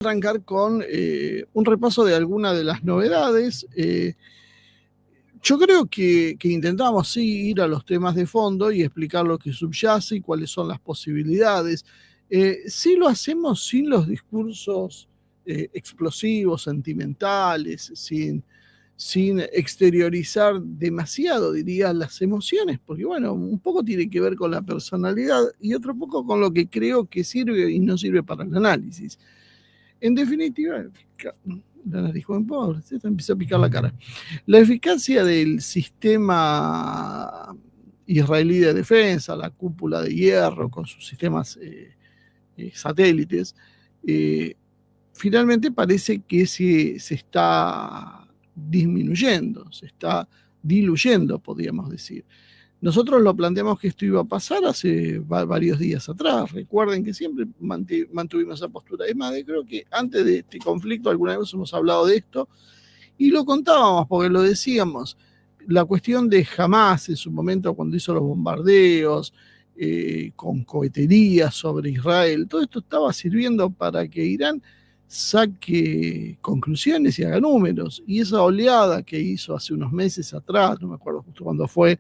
Arrancar con un repaso de algunas de las novedades. Yo creo que intentamos sí ir a los temas de fondo y explicar lo que subyace y cuáles son las posibilidades. Sí lo hacemos sin los discursos explosivos, sentimentales, sin exteriorizar demasiado, diría, las emociones, porque bueno, un poco tiene que ver con la personalidad y otro poco con lo que creo que sirve y no sirve para el análisis. En definitiva, la nariz joven pobre, se empieza a picar la cara. La eficacia del sistema israelí de defensa, la cúpula de hierro con sus sistemas satélites, finalmente parece que se está disminuyendo, se está diluyendo, podríamos decir. Nosotros lo planteamos que esto iba a pasar hace varios días atrás. Recuerden que siempre mantuvimos esa postura. Es más, creo que antes de este conflicto alguna vez hemos hablado de esto y lo contábamos porque lo decíamos. La cuestión de Hamás en su momento cuando hizo los bombardeos con cohetería sobre Israel, todo esto estaba sirviendo para que Irán saque conclusiones y haga números. Y esa oleada que hizo hace unos meses atrás, no me acuerdo justo cuándo fue,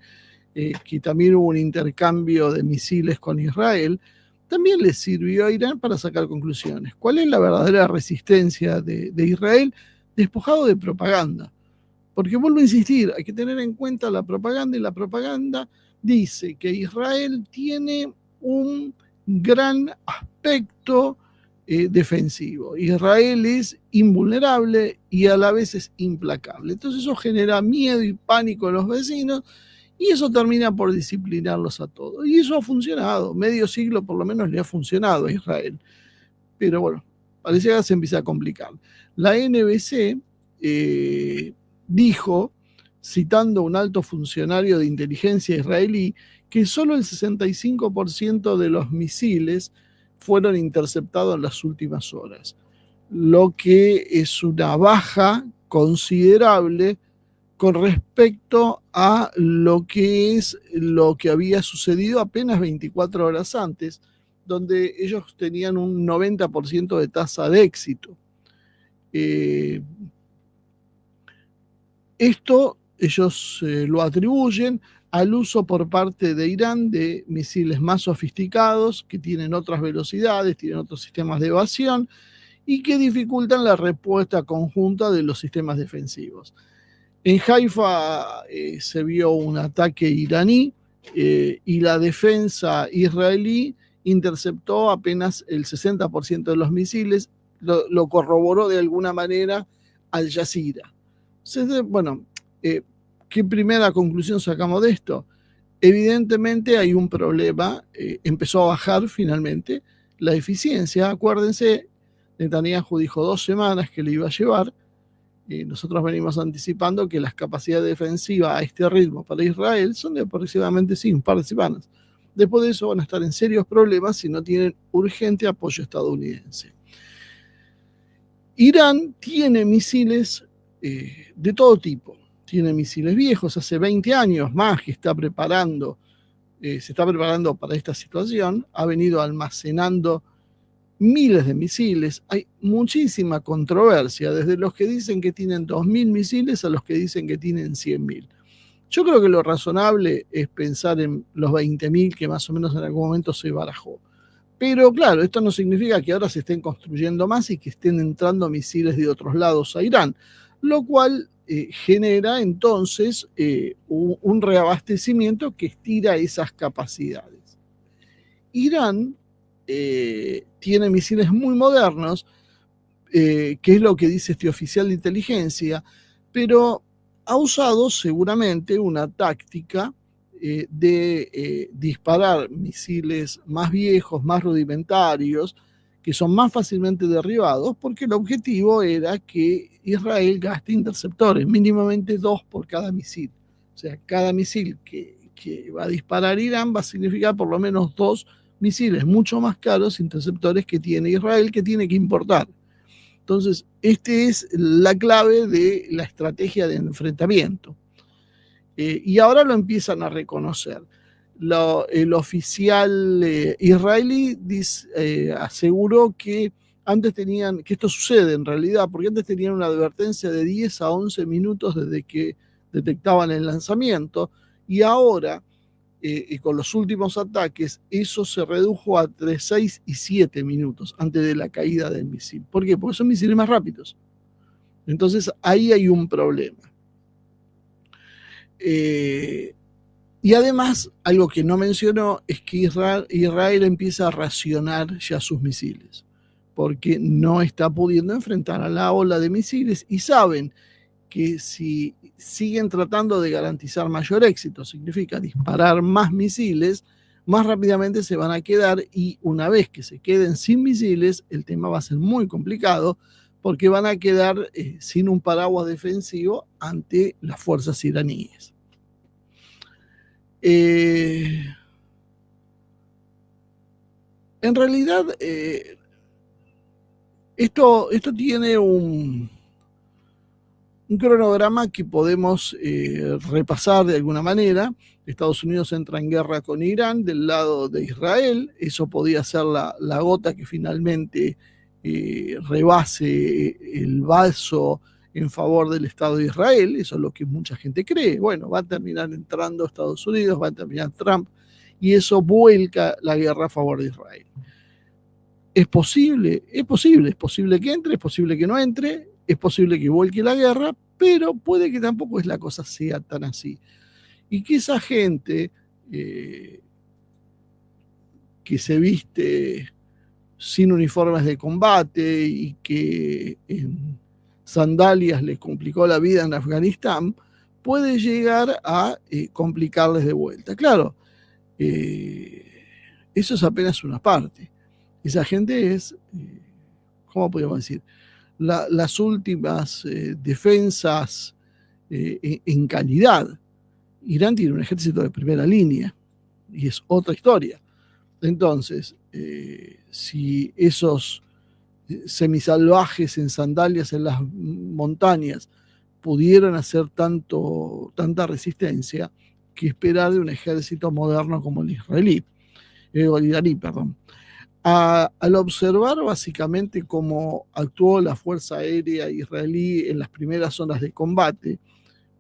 que también hubo un intercambio de misiles con Israel, también le sirvió a Irán para sacar conclusiones. ¿Cuál es la verdadera resistencia de Israel? Despojado de propaganda. Porque vuelvo a insistir, hay que tener en cuenta la propaganda, y la propaganda dice que Israel tiene un gran aspecto defensivo. Israel es invulnerable y a la vez es implacable. Entonces eso genera miedo y pánico en los vecinos y eso termina por disciplinarlos a todos. Y eso ha funcionado, medio siglo por lo menos le ha funcionado a Israel. Pero bueno, parece que se empieza a complicar. La NBC dijo, citando a un alto funcionario de inteligencia israelí, que solo el 65% de los misiles fueron interceptados en las últimas horas, lo que es una baja considerable con respecto a lo que había sucedido apenas 24 horas antes, donde ellos tenían un 90% de tasa de éxito. Esto ellos lo atribuyen al uso por parte de Irán de misiles más sofisticados, que tienen otras velocidades, tienen otros sistemas de evasión y que dificultan la respuesta conjunta de los sistemas defensivos. En Haifa se vio un ataque iraní y la defensa israelí interceptó apenas el 60% de los misiles, lo corroboró de alguna manera Al Jazeera. Entonces, bueno, ¿qué primera conclusión sacamos de esto? Evidentemente hay un problema, empezó a bajar finalmente la eficiencia. Acuérdense, Netanyahu dijo 2 semanas que le iba a llevar. Nosotros venimos anticipando que las capacidades defensivas a este ritmo para Israel son de aproximadamente un par de semanas. Después de eso van a estar en serios problemas si no tienen urgente apoyo estadounidense. Irán tiene misiles de todo tipo. Tiene misiles viejos, hace 20 años más que se está preparando para esta situación. Ha venido almacenando miles de misiles. Hay muchísima controversia, desde los que dicen que tienen 2.000 misiles a los que dicen que tienen 100.000. Yo creo que lo razonable es pensar en los 20.000 que más o menos en algún momento se barajó. Pero claro, esto no significa que ahora se estén construyendo más y que estén entrando misiles de otros lados a Irán, lo cual genera entonces un reabastecimiento que estira esas capacidades. Irán tiene misiles muy modernos, que es lo que dice este oficial de inteligencia, pero ha usado seguramente una táctica de disparar misiles más viejos, más rudimentarios, que son más fácilmente derribados, porque el objetivo era que Israel gaste interceptores, mínimamente 2 por cada misil. O sea, cada misil que va a disparar Irán va a significar por lo menos 2 misiles mucho más caros, interceptores que tiene Israel, que tiene que importar. Entonces, esta es la clave de la estrategia de enfrentamiento. Y ahora lo empiezan a reconocer. El oficial israelí aseguró que antes tenían, que esto sucede en realidad, porque antes tenían una advertencia de 10 a 11 minutos desde que detectaban el lanzamiento, y ahora, con los últimos ataques, eso se redujo a entre 6 y 7 minutos antes de la caída del misil. ¿Por qué? Porque son misiles más rápidos. Entonces ahí hay un problema. Y además, algo que no mencionó es que Israel empieza a racionar ya sus misiles, porque no está pudiendo enfrentar a la ola de misiles y saben que si siguen tratando de garantizar mayor éxito, significa disparar más misiles, más rápidamente se van a quedar, y una vez que se queden sin misiles, el tema va a ser muy complicado, porque van a quedar sin un paraguas defensivo ante las fuerzas iraníes. En realidad, esto tiene un cronograma que podemos repasar de alguna manera. Estados Unidos entra en guerra con Irán del lado de Israel. Eso podía ser la gota que finalmente rebase el vaso en favor del Estado de Israel. Eso es lo que mucha gente cree. Bueno, va a terminar entrando Estados Unidos, va a terminar Trump, y eso vuelca la guerra a favor de Israel. ¿Es posible? Es posible que entre, es posible que no entre, es posible que vuelque la guerra, pero puede que tampoco la cosa sea tan así. Y que esa gente que se viste sin uniformes de combate y que en sandalias les complicó la vida en Afganistán, puede llegar a complicarles de vuelta. Claro, eso es apenas una parte. Esa gente es, ¿cómo podemos decir? Las últimas defensas en calidad. Irán tiene un ejército de primera línea y es otra historia. Entonces, si esos semisalvajes en sandalias en las montañas pudieron hacer tanta resistencia, ¿qué esperar de un ejército moderno como el iraní? Al observar básicamente cómo actuó la Fuerza Aérea israelí en las primeras zonas de combate,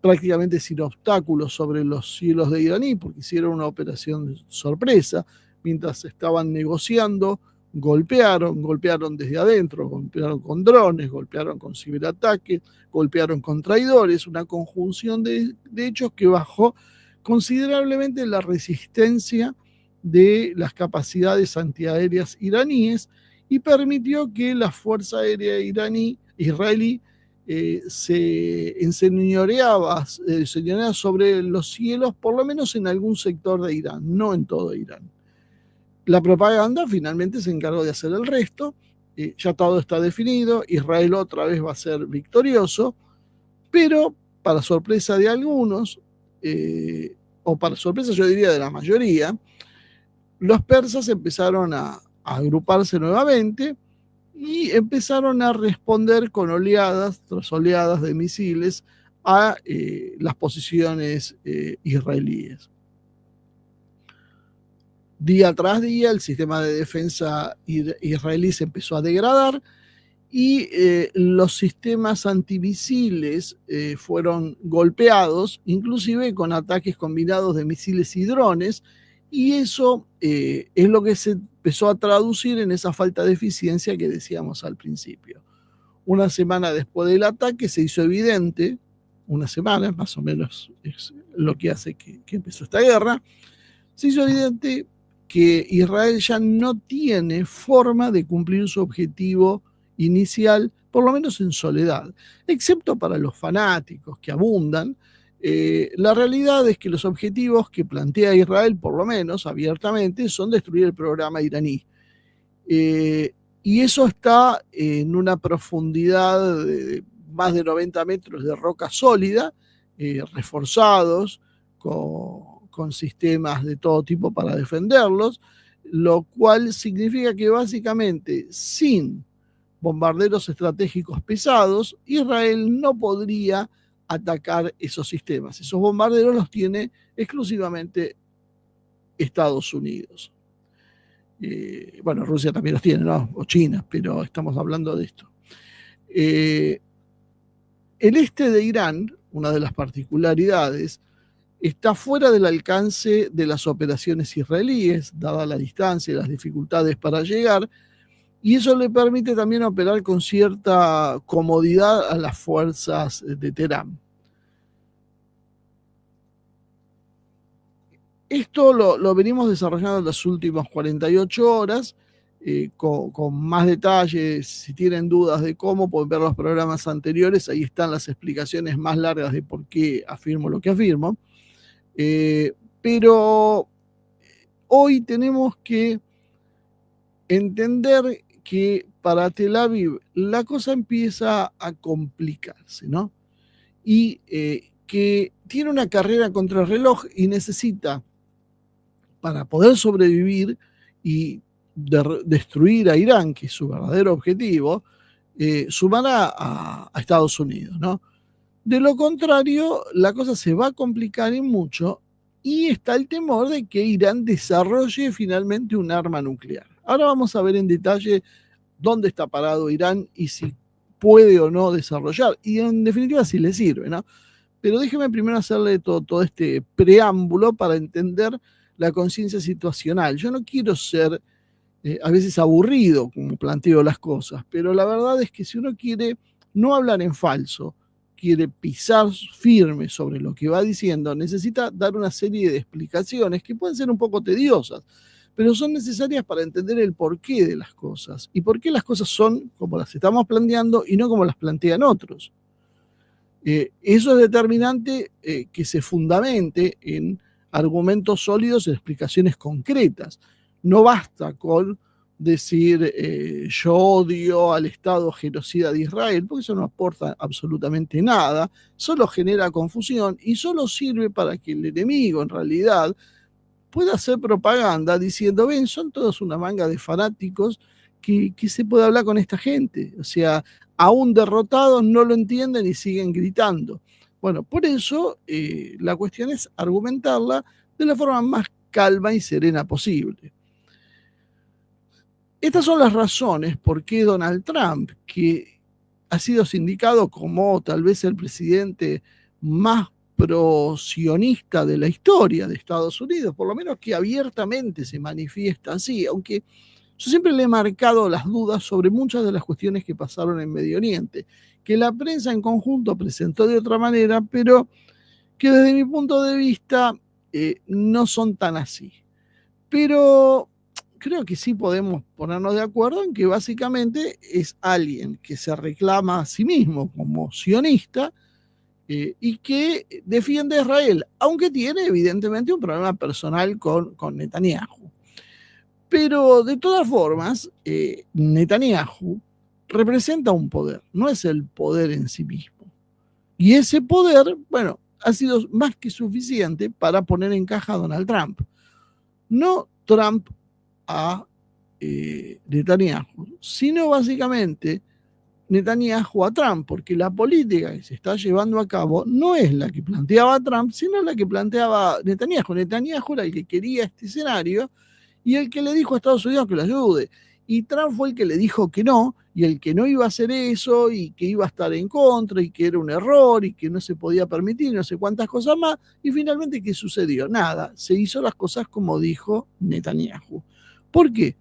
prácticamente sin obstáculos sobre los cielos de iraní, porque hicieron una operación de sorpresa, mientras estaban negociando, golpearon desde adentro, golpearon con drones, golpearon con ciberataques, golpearon con traidores, una conjunción de hechos que bajó considerablemente la resistencia de las capacidades antiaéreas iraníes y permitió que la Fuerza Aérea israelí se enseñoreaba sobre los cielos, por lo menos en algún sector de Irán, no en todo Irán. La propaganda finalmente se encargó de hacer el resto. Ya todo está definido, Israel otra vez va a ser victorioso, pero para sorpresa de algunos, o para sorpresa yo diría de la mayoría, los persas empezaron a agruparse nuevamente y empezaron a responder con oleadas tras oleadas de misiles a las posiciones israelíes. Día tras día el sistema de defensa israelí se empezó a degradar y los sistemas antimisiles fueron golpeados, inclusive con ataques combinados de misiles y drones, y eso es lo que se empezó a traducir en esa falta de eficiencia que decíamos al principio. Una semana después del ataque se hizo evidente, una semana más o menos es lo que hace que empezó esta guerra, se hizo evidente que Israel ya no tiene forma de cumplir su objetivo inicial, por lo menos en soledad, excepto para los fanáticos que abundan. La realidad es que los objetivos que plantea Israel, por lo menos abiertamente, son destruir el programa iraní. Y eso está en una profundidad de más de 90 metros de roca sólida, reforzados con sistemas de todo tipo para defenderlos, lo cual significa que básicamente sin bombarderos estratégicos pesados, Israel no podría atacar esos sistemas. Esos bombarderos los tiene exclusivamente Estados Unidos. Bueno, Rusia también los tiene, ¿no? O China, pero estamos hablando de esto. El este de Irán, una de las particularidades, está fuera del alcance de las operaciones israelíes, dada la distancia y las dificultades para llegar, y eso le permite también operar con cierta comodidad a las fuerzas de Teherán. Esto lo venimos desarrollando en las últimas 48 horas, con más detalles. Si tienen dudas de cómo, pueden ver los programas anteriores, ahí están las explicaciones más largas de por qué afirmo lo que afirmo. Pero hoy tenemos que entender que para Tel Aviv la cosa empieza a complicarse, ¿no? Y que tiene una carrera contra el reloj y necesita, para poder sobrevivir y destruir a Irán, que es su verdadero objetivo, sumar a Estados Unidos, ¿no? De lo contrario, la cosa se va a complicar en mucho y está el temor de que Irán desarrolle finalmente un arma nuclear. Ahora vamos a ver en detalle dónde está parado Irán y si puede o no desarrollar, y en definitiva si le sirve, ¿no? Pero déjeme primero hacerle todo este preámbulo para entender la conciencia situacional. Yo no quiero ser a veces aburrido como planteo las cosas, pero la verdad es que si uno quiere no hablar en falso, quiere pisar firme sobre lo que va diciendo, necesita dar una serie de explicaciones que pueden ser un poco tediosas, pero son necesarias para entender el porqué de las cosas y por qué las cosas son como las estamos planteando y no como las plantean otros. Eso es determinante, que se fundamente en argumentos sólidos y explicaciones concretas. No basta con decir yo odio al Estado genocida de Israel, porque eso no aporta absolutamente nada, solo genera confusión y solo sirve para que el enemigo en realidad pueda hacer propaganda diciendo, ven, son todos una manga de fanáticos que se puede hablar con esta gente. O sea, aún derrotados no lo entienden y siguen gritando. Bueno, por eso la cuestión es argumentarla de la forma más calma y serena posible. Estas son las razones por qué Donald Trump, que ha sido sindicado como tal vez el presidente más pro-sionista de la historia de Estados Unidos, por lo menos que abiertamente se manifiesta así, aunque yo siempre le he marcado las dudas sobre muchas de las cuestiones que pasaron en Medio Oriente, que la prensa en conjunto presentó de otra manera, pero que desde mi punto de vista no son tan así. Pero creo que sí podemos ponernos de acuerdo en que básicamente es alguien que se reclama a sí mismo como sionista y que defiende a Israel, aunque tiene evidentemente un problema personal con Netanyahu. Pero de todas formas, Netanyahu representa un poder, no es el poder en sí mismo. Y ese poder, bueno, ha sido más que suficiente para poner en caja a Donald Trump. No Trump a Netanyahu, sino básicamente Netanyahu a Trump, porque la política que se está llevando a cabo no es la que planteaba Trump, sino la que planteaba Netanyahu. Netanyahu era el que quería este escenario y el que le dijo a Estados Unidos que lo ayude. Y Trump fue el que le dijo que no, y el que no iba a hacer eso, y que iba a estar en contra, y que era un error, y que no se podía permitir, no sé cuántas cosas más. Y finalmente, ¿qué sucedió? Nada, se hizo las cosas como dijo Netanyahu. ¿Por qué?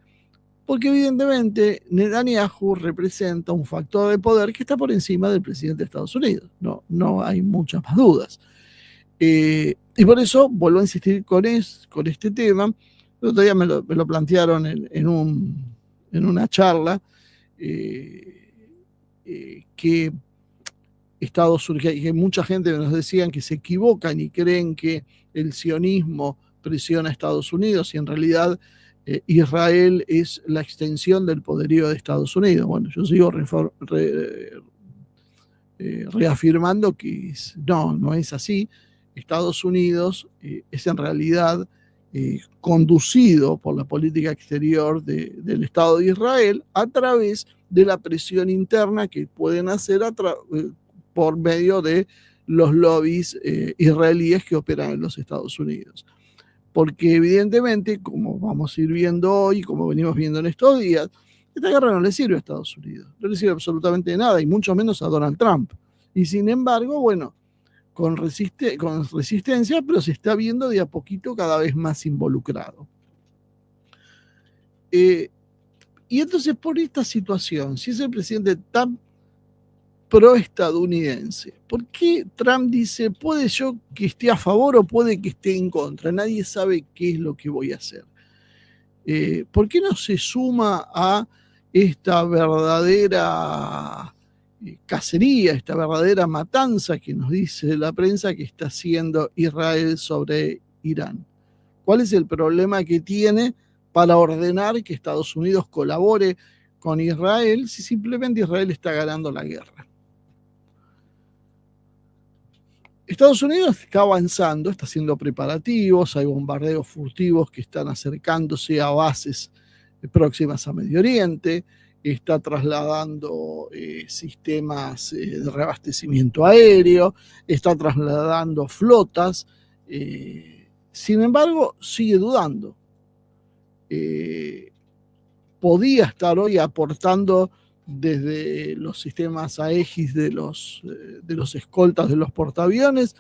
Porque evidentemente Netanyahu representa un factor de poder que está por encima del presidente de Estados Unidos. No hay muchas más dudas. Y por eso vuelvo a insistir con este tema. El otro día me lo plantearon en una charla que que mucha gente nos decían que se equivocan y creen que el sionismo presiona a Estados Unidos y en realidad Israel es la extensión del poderío de Estados Unidos. Bueno, yo sigo reafirmando que no es así. Estados Unidos es en realidad conducido por la política exterior del Estado de Israel a través de la presión interna que pueden hacer por medio de los lobbies israelíes que operan en los Estados Unidos. porque evidentemente, como vamos a ir viendo hoy, como venimos viendo en estos días, esta guerra no le sirve a Estados Unidos, no le sirve absolutamente de nada, y mucho menos a Donald Trump. Y sin embargo, bueno, con resistencia, pero se está viendo de a poquito cada vez más involucrado. Y entonces, por esta situación, si es el presidente tan pro-estadounidense, ¿por qué Trump dice, puede yo que esté a favor o puede que esté en contra? Nadie sabe qué es lo que voy a hacer. ¿Por qué no se suma a esta verdadera cacería, esta verdadera matanza que nos dice la prensa que está haciendo Israel sobre Irán? ¿Cuál es el problema que tiene para ordenar que Estados Unidos colabore con Israel si simplemente Israel está ganando la guerra? Estados Unidos está avanzando, está haciendo preparativos, hay bombardeos furtivos que están acercándose a bases próximas a Medio Oriente, está trasladando sistemas de reabastecimiento aéreo, está trasladando flotas, sin embargo sigue dudando. Podía estar hoy aportando desde los sistemas Aegis de los escoltas de los portaaviones,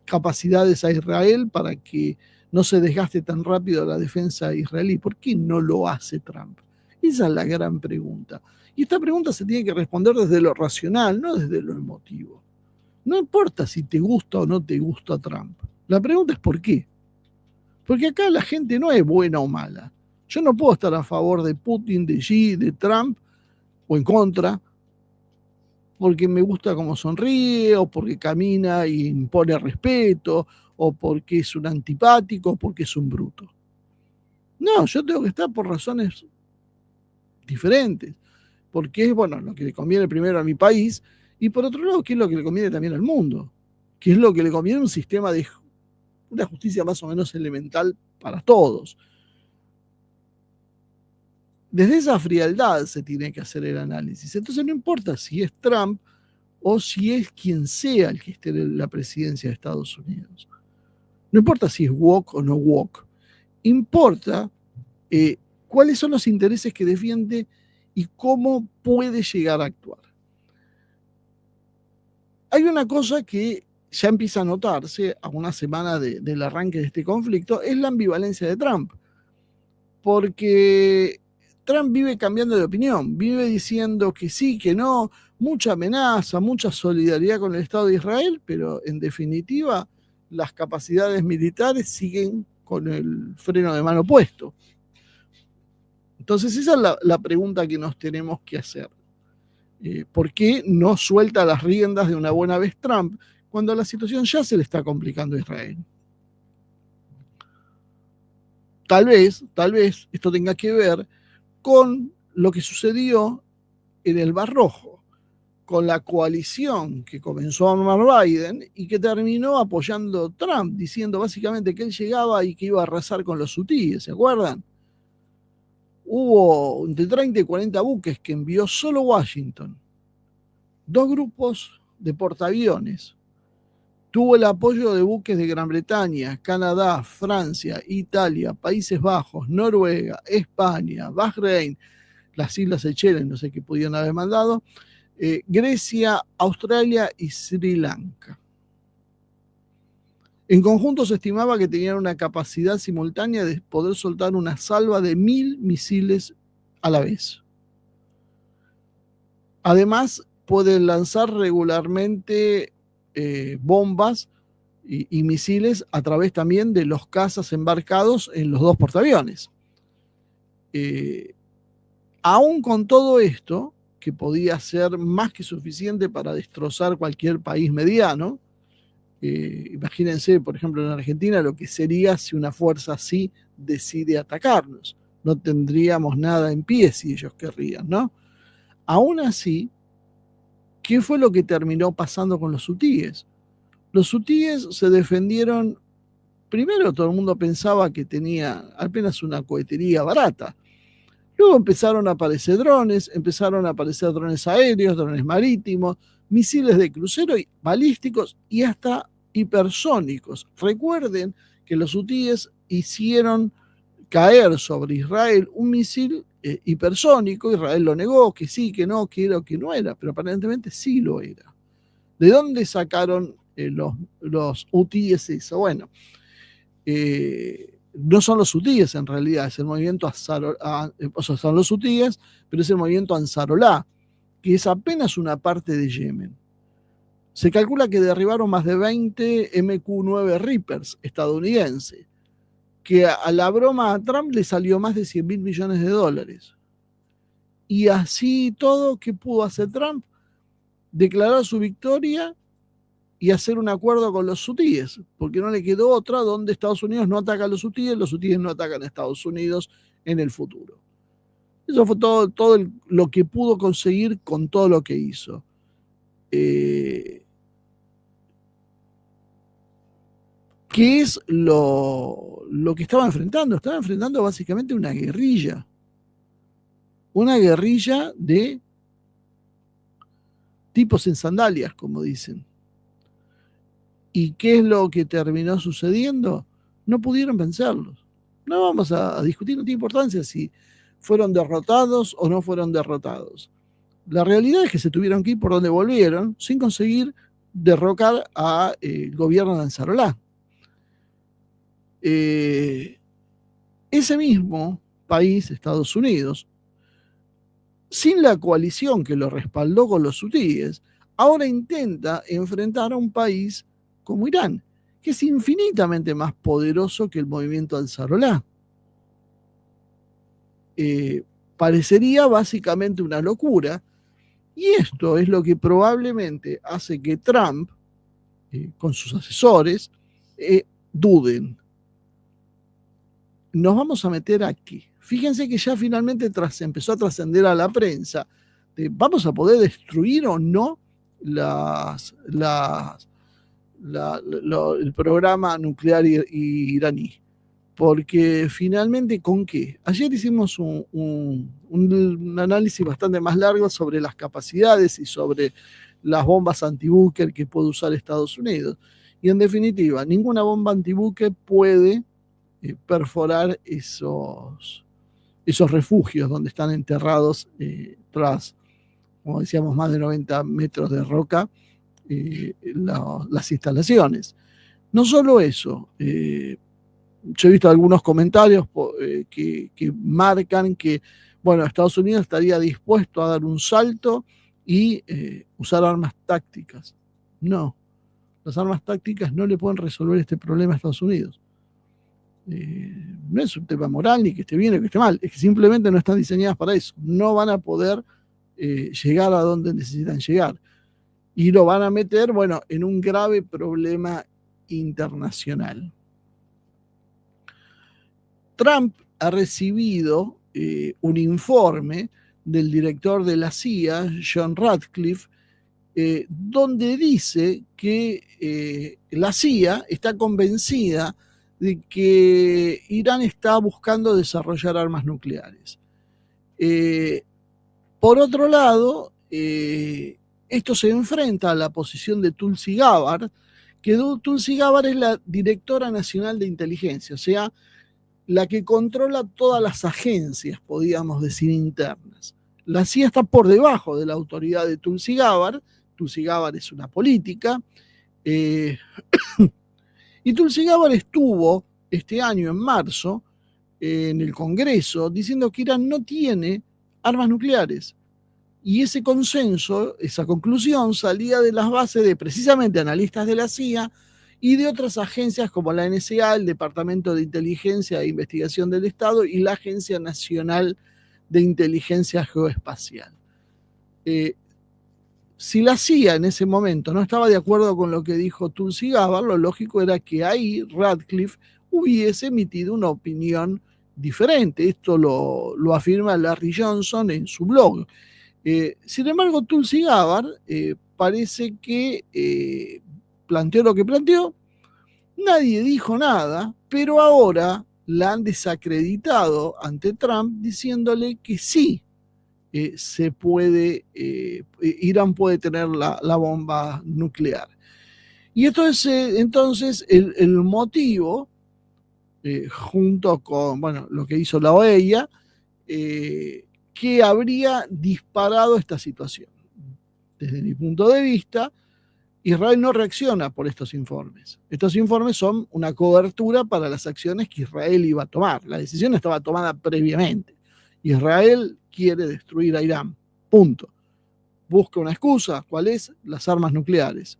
capacidades a Israel para que no se desgaste tan rápido la defensa israelí. ¿Por qué no lo hace Trump? Esa es la gran pregunta. Y esta pregunta se tiene que responder desde lo racional, no desde lo emotivo. No importa si te gusta o no te gusta Trump. La pregunta es ¿por qué? Porque acá la gente no es buena o mala. Yo no puedo estar a favor de Putin, de Xi, de Trump, o en contra, porque me gusta cómo sonríe, o porque camina y impone respeto, o porque es un antipático, o porque es un bruto. No, yo tengo que estar por razones diferentes, porque es, bueno, lo que le conviene primero a mi país, y por otro lado, qué es lo que le conviene también al mundo, qué es lo que le conviene a un sistema de una justicia más o menos elemental para todos. Desde esa frialdad se tiene que hacer el análisis. Entonces no importa si es Trump o si es quien sea el que esté en la presidencia de Estados Unidos. No importa si es woke o no woke. Importa cuáles son los intereses que defiende y cómo puede llegar a actuar. Hay una cosa que ya empieza a notarse a una semana del arranque de este conflicto, es la ambivalencia de Trump. Porque Trump vive cambiando de opinión, vive diciendo que sí, que no, mucha amenaza, mucha solidaridad con el Estado de Israel, pero en definitiva las capacidades militares siguen con el freno de mano puesto. Entonces esa es la pregunta que nos tenemos que hacer. ¿Por qué no suelta las riendas de una buena vez Trump cuando la situación ya se le está complicando a Israel? Tal vez esto tenga que ver con lo que sucedió en el Mar Rojo, con la coalición que comenzó a armar Biden y que terminó apoyando Trump, diciendo básicamente que él llegaba y que iba a arrasar con los hutíes, ¿se acuerdan? Hubo entre 30 y 40 buques que envió solo Washington, 2 grupos de portaaviones. Tuvo el apoyo de buques de Gran Bretaña, Canadá, Francia, Italia, Países Bajos, Noruega, España, Bahrein, las Islas Seychelles, no sé qué pudieron haber mandado, Grecia, Australia y Sri Lanka. En conjunto se estimaba que tenían una capacidad simultánea de poder soltar una salva de 1.000 misiles a la vez. Además, pueden lanzar regularmente bombas y misiles a través también de los cazas embarcados en los 2 portaaviones. Aún con todo esto, que podía ser más que suficiente para destrozar cualquier país mediano, imagínense, por ejemplo, en Argentina, lo que sería si una fuerza así decide atacarnos. No tendríamos nada en pie si ellos querrían, ¿no? Aún así, ¿qué fue lo que terminó pasando con los hutíes? Los hutíes se defendieron, primero todo el mundo pensaba que tenía apenas una cohetería barata. Luego empezaron a aparecer drones aéreos, drones marítimos, misiles de crucero balísticos y hasta hipersónicos. Recuerden que los hutíes hicieron caer sobre Israel un misil hipersónico. Israel lo negó, que sí, que no, que era o que no era, pero aparentemente sí lo era. ¿De dónde sacaron los hutíes eso? Bueno, no son los hutíes en realidad, es el movimiento o sea, son los hutíes, pero es el movimiento Ansarolá, que es apenas una parte de Yemen. Se calcula que derribaron más de 20 MQ-9 Reapers estadounidenses, que a la broma a Trump le salió más de 100.000 millones de dólares. Y así todo, ¿qué pudo hacer Trump? Declarar su victoria y hacer un acuerdo con los hutíes, porque no le quedó otra donde Estados Unidos no ataca a los hutíes no atacan a Estados Unidos en el futuro. Eso fue todo lo que pudo conseguir con todo lo que hizo. ¿Qué es lo que estaba enfrentando? Estaba enfrentando básicamente una guerrilla de tipos en sandalias, como dicen. ¿Y qué es lo que terminó sucediendo? No pudieron vencerlos. No vamos a discutir, no tiene importancia si fueron derrotados o no fueron derrotados. La realidad es que se tuvieron que ir por donde volvieron sin conseguir derrocar al gobierno de Ansarolá. Ese mismo país, Estados Unidos, sin la coalición que lo respaldó con los hutíes, ahora intenta enfrentar a un país como Irán, que es infinitamente más poderoso que el movimiento Ansarolá. Parecería básicamente una locura, y esto es lo que probablemente hace que Trump, con sus asesores, duden. Nos vamos a meter aquí. Fíjense que ya finalmente empezó a trascender a la prensa. ¿Vamos a poder destruir o no el programa nuclear iraní? Porque finalmente, ¿con qué? Ayer hicimos un análisis bastante más largo sobre las capacidades y sobre las bombas antibúnker que puede usar Estados Unidos. Y en definitiva, ninguna bomba antibúnker puede perforar esos refugios donde están enterrados tras, como decíamos, más de 90 metros de roca las instalaciones. No solo eso, yo he visto algunos comentarios que marcan que, bueno, Estados Unidos estaría dispuesto a dar un salto y usar armas tácticas. No, las armas tácticas no le pueden resolver este problema a Estados Unidos. No es un tema moral ni que esté bien o que esté mal, es que simplemente no están diseñadas para eso. No van a poder llegar a donde necesitan llegar. Y lo van a meter, bueno, en un grave problema internacional. Trump ha recibido un informe del director de la CIA, John Ratcliffe, donde dice que la CIA está convencida de que Irán está buscando desarrollar armas nucleares. Por otro lado, esto se enfrenta a la posición de Tulsi Gabbard, que Tulsi Gabbard es la directora nacional de inteligencia, o sea, la que controla todas las agencias, podríamos decir, internas. La CIA está por debajo de la autoridad de Tulsi Gabbard. Tulsi Gabbard es una política. Y Tulsi Gabbard estuvo este año, en marzo, en el Congreso, diciendo que Irán no tiene armas nucleares. Y ese consenso, esa conclusión, salía de las bases de precisamente analistas de la CIA y de otras agencias como la NSA, el Departamento de Inteligencia e Investigación del Estado y la Agencia Nacional de Inteligencia Geoespacial. Si la CIA en ese momento no estaba de acuerdo con lo que dijo Tulsi Gabbard, lo lógico era que ahí Ratcliffe hubiese emitido una opinión diferente. Esto lo afirma Larry Johnson en su blog. Sin embargo, Tulsi Gabbard parece que planteó lo que planteó, nadie dijo nada, pero ahora la han desacreditado ante Trump diciéndole que sí, se puede, Irán puede tener la bomba nuclear. Y esto es entonces el motivo junto con, bueno, lo que hizo la OEA, que habría disparado esta situación. Desde mi punto de vista, Israel no reacciona por estos informes. Estos informes son una cobertura para las acciones que Israel iba a tomar. La decisión estaba tomada previamente. Israel quiere destruir a Irán. Punto. Busca una excusa. ¿Cuál es? Las armas nucleares.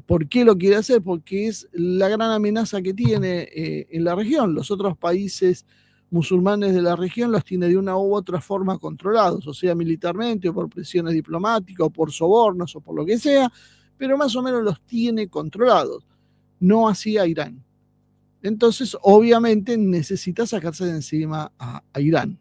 ¿Por qué lo quiere hacer? Porque es la gran amenaza que tiene en la región. Los otros países musulmanes de la región los tiene de una u otra forma controlados, o sea, militarmente, o por presiones diplomáticas, o por sobornos, o por lo que sea, pero más o menos los tiene controlados. No así a Irán. Entonces, obviamente, necesita sacarse de encima a Irán.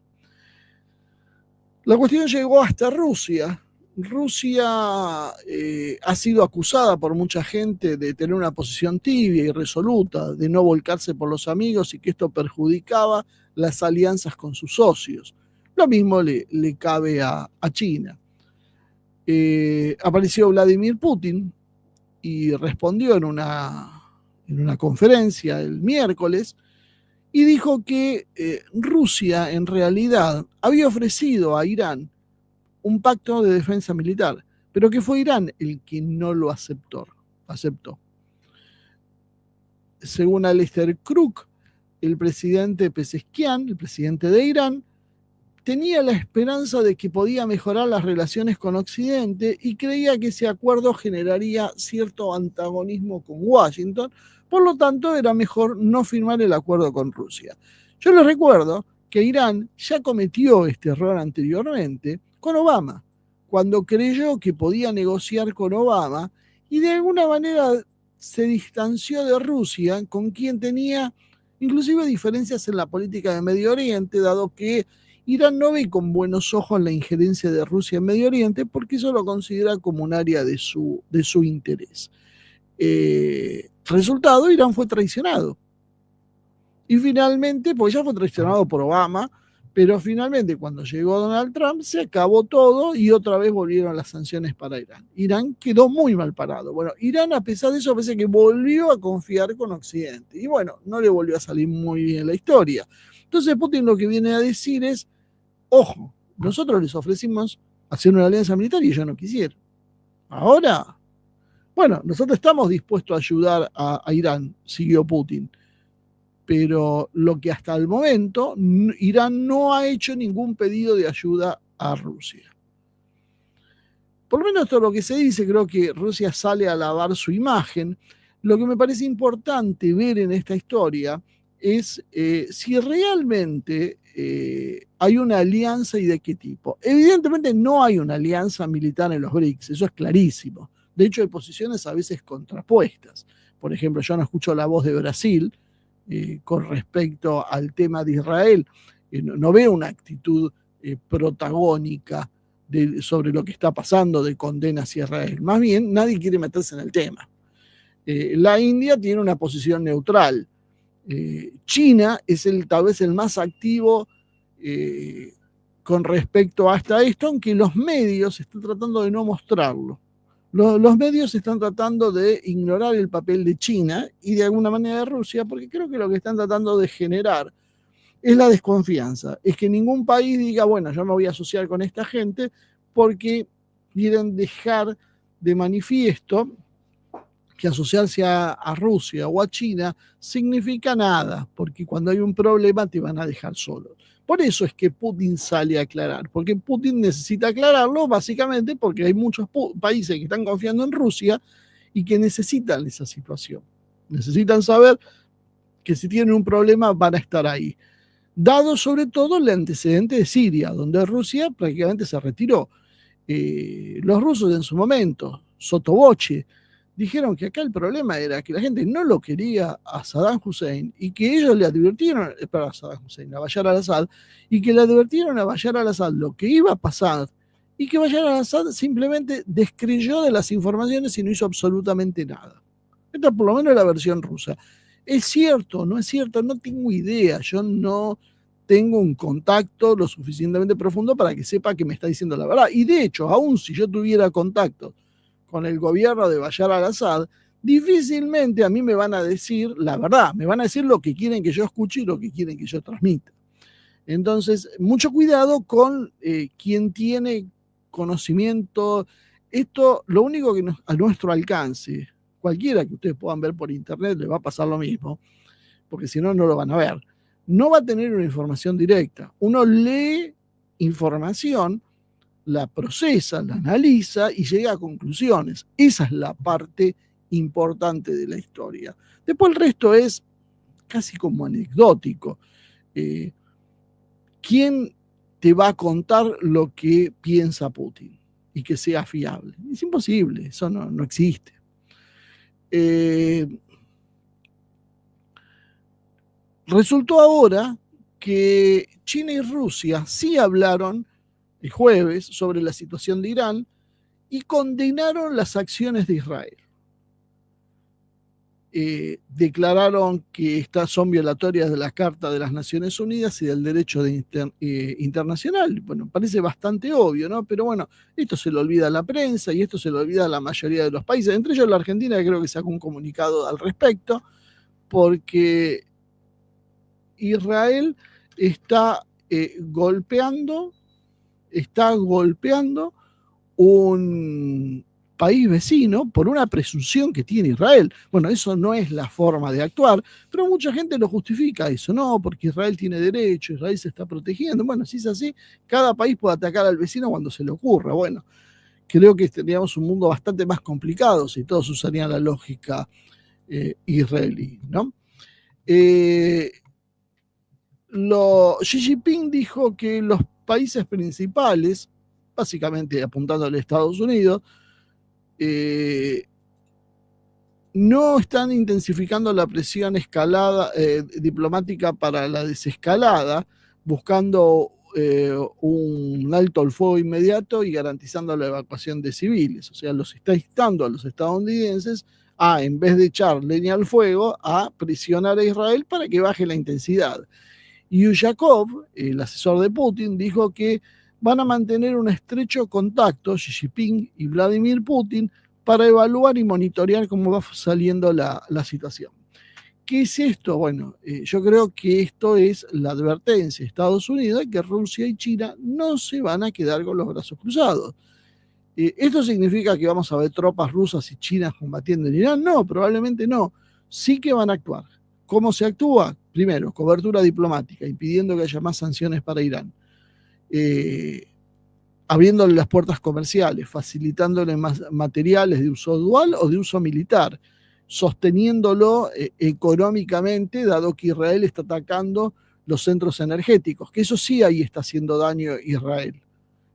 La cuestión llegó hasta Rusia. Rusia ha sido acusada por mucha gente de tener una posición tibia y resoluta, de no volcarse por los amigos y que esto perjudicaba las alianzas con sus socios. Lo mismo le cabe a China. Apareció Vladimir Putin y respondió en una conferencia el miércoles y dijo que Rusia en realidad había ofrecido a Irán un pacto de defensa militar, pero que fue Irán el que no lo aceptó. Según Alistair Crook, el presidente Pezeshkian, el presidente de Irán, tenía la esperanza de que podía mejorar las relaciones con Occidente y creía que ese acuerdo generaría cierto antagonismo con Washington, por lo tanto era mejor no firmar el acuerdo con Rusia. Yo les recuerdo que Irán ya cometió este error anteriormente con Obama, cuando creyó que podía negociar con Obama y de alguna manera se distanció de Rusia, con quien tenía inclusive diferencias en la política de Medio Oriente, dado que Irán no ve con buenos ojos la injerencia de Rusia en Medio Oriente porque eso lo considera como un área de su interés. Resultado, Irán fue traicionado. Y finalmente, pues ya fue traicionado por Obama, pero finalmente cuando llegó Donald Trump se acabó todo y otra vez volvieron las sanciones para Irán. Irán quedó muy mal parado. Bueno, Irán a pesar de eso parece que volvió a confiar con Occidente. Y bueno, no le volvió a salir muy bien la historia. Entonces Putin lo que viene a decir es, ojo, nosotros les ofrecimos hacer una alianza militar y ellos no quisieron. Ahora, bueno, nosotros estamos dispuestos a ayudar a Irán, siguió Putin. Pero lo que hasta el momento, Irán no ha hecho ningún pedido de ayuda a Rusia. Por lo menos esto es lo que se dice, creo que Rusia sale a lavar su imagen. Lo que me parece importante ver en esta historia es si realmente hay una alianza y de qué tipo. Evidentemente no hay una alianza militar en los BRICS, eso es clarísimo. De hecho, hay posiciones a veces contrapuestas. Por ejemplo, yo no escucho la voz de Brasil con respecto al tema de Israel. No veo una actitud protagónica sobre lo que está pasando de condena hacia Israel. Más bien, nadie quiere meterse en el tema. La India tiene una posición neutral. China es tal vez el más activo con respecto hasta esto, aunque los medios están tratando de no mostrarlo. Los medios están tratando de ignorar el papel de China y de alguna manera de Rusia, porque creo que lo que están tratando de generar es la desconfianza. Es que ningún país diga, bueno, yo me voy a asociar con esta gente, porque quieren dejar de manifiesto que asociarse a Rusia o a China significa nada, porque cuando hay un problema te van a dejar solo. Por eso es que Putin sale a aclarar, porque Putin necesita aclararlo básicamente porque hay muchos países que están confiando en Rusia y que necesitan esa situación. Necesitan saber que si tienen un problema van a estar ahí. Dado sobre todo el antecedente de Siria, donde Rusia prácticamente se retiró. Los rusos en su momento, sotoboche, dijeron que acá el problema era que la gente no lo quería a Saddam Hussein y que ellos le advirtieron, a Saddam Hussein, a Bashar al-Assad, y que le advirtieron a Bashar al-Assad lo que iba a pasar y que Bashar al-Assad simplemente descreyó de las informaciones y no hizo absolutamente nada. Esta por lo menos es la versión rusa. ¿Es cierto? ¿No es cierto? No tengo idea. Yo no tengo un contacto lo suficientemente profundo para que sepa que me está diciendo la verdad. Y de hecho, aun si yo tuviera contacto con el gobierno de Bashar al-Assad, difícilmente a mí me van a decir la verdad, me van a decir lo que quieren que yo escuche y lo que quieren que yo transmita. Entonces, mucho cuidado con quien tiene conocimiento. Esto, lo único que a nuestro alcance, cualquiera que ustedes puedan ver por internet, le va a pasar lo mismo, porque si no, no lo van a ver. No va a tener una información directa. Uno lee información, la procesa, la analiza y llega a conclusiones. Esa es la parte importante de la historia. Después el resto es casi como anecdótico. ¿Quién te va a contar lo que piensa Putin y que sea fiable? Es imposible, eso no existe. Resultó ahora que China y Rusia sí hablaron el jueves sobre la situación de Irán y condenaron las acciones de Israel. Declararon que estas son violatorias de la Carta de las Naciones Unidas y del derecho internacional. Bueno, parece bastante obvio, ¿no? Pero bueno, esto se lo olvida a la prensa y esto se lo olvida a la mayoría de los países, entre ellos la Argentina, que creo que sacó un comunicado al respecto, porque Israel está golpeando un país vecino por una presunción que tiene Israel. Bueno, eso no es la forma de actuar, pero mucha gente lo justifica eso, no, porque Israel tiene derecho, Israel se está protegiendo. Bueno, si es así, cada país puede atacar al vecino cuando se le ocurra. Bueno, creo que tendríamos un mundo bastante más complicado si todos usarían la lógica israelí, ¿no? Xi Jinping dijo que los países principales, básicamente apuntando a Estados Unidos, no están intensificando la presión diplomática para la desescalada, buscando un alto al fuego inmediato y garantizando la evacuación de civiles. O sea, los está instando a los estadounidenses a, en vez de echar leña al fuego, a presionar a Israel para que baje la intensidad. Y Ushakov, el asesor de Putin, dijo que van a mantener un estrecho contacto, Xi Jinping y Vladimir Putin, para evaluar y monitorear cómo va saliendo la situación. ¿Qué es esto? Bueno, yo creo que esto es la advertencia de Estados Unidos de que Rusia y China no se van a quedar con los brazos cruzados. ¿Esto significa que vamos a ver tropas rusas y chinas combatiendo en Irán? No, probablemente no. Sí que van a actuar. ¿Cómo se actúa? Primero, cobertura diplomática, impidiendo que haya más sanciones para Irán. Abriéndole las puertas comerciales, facilitándole más materiales de uso dual o de uso militar, sosteniéndolo económicamente, dado que Israel está atacando los centros energéticos, que eso sí ahí está haciendo daño a Israel.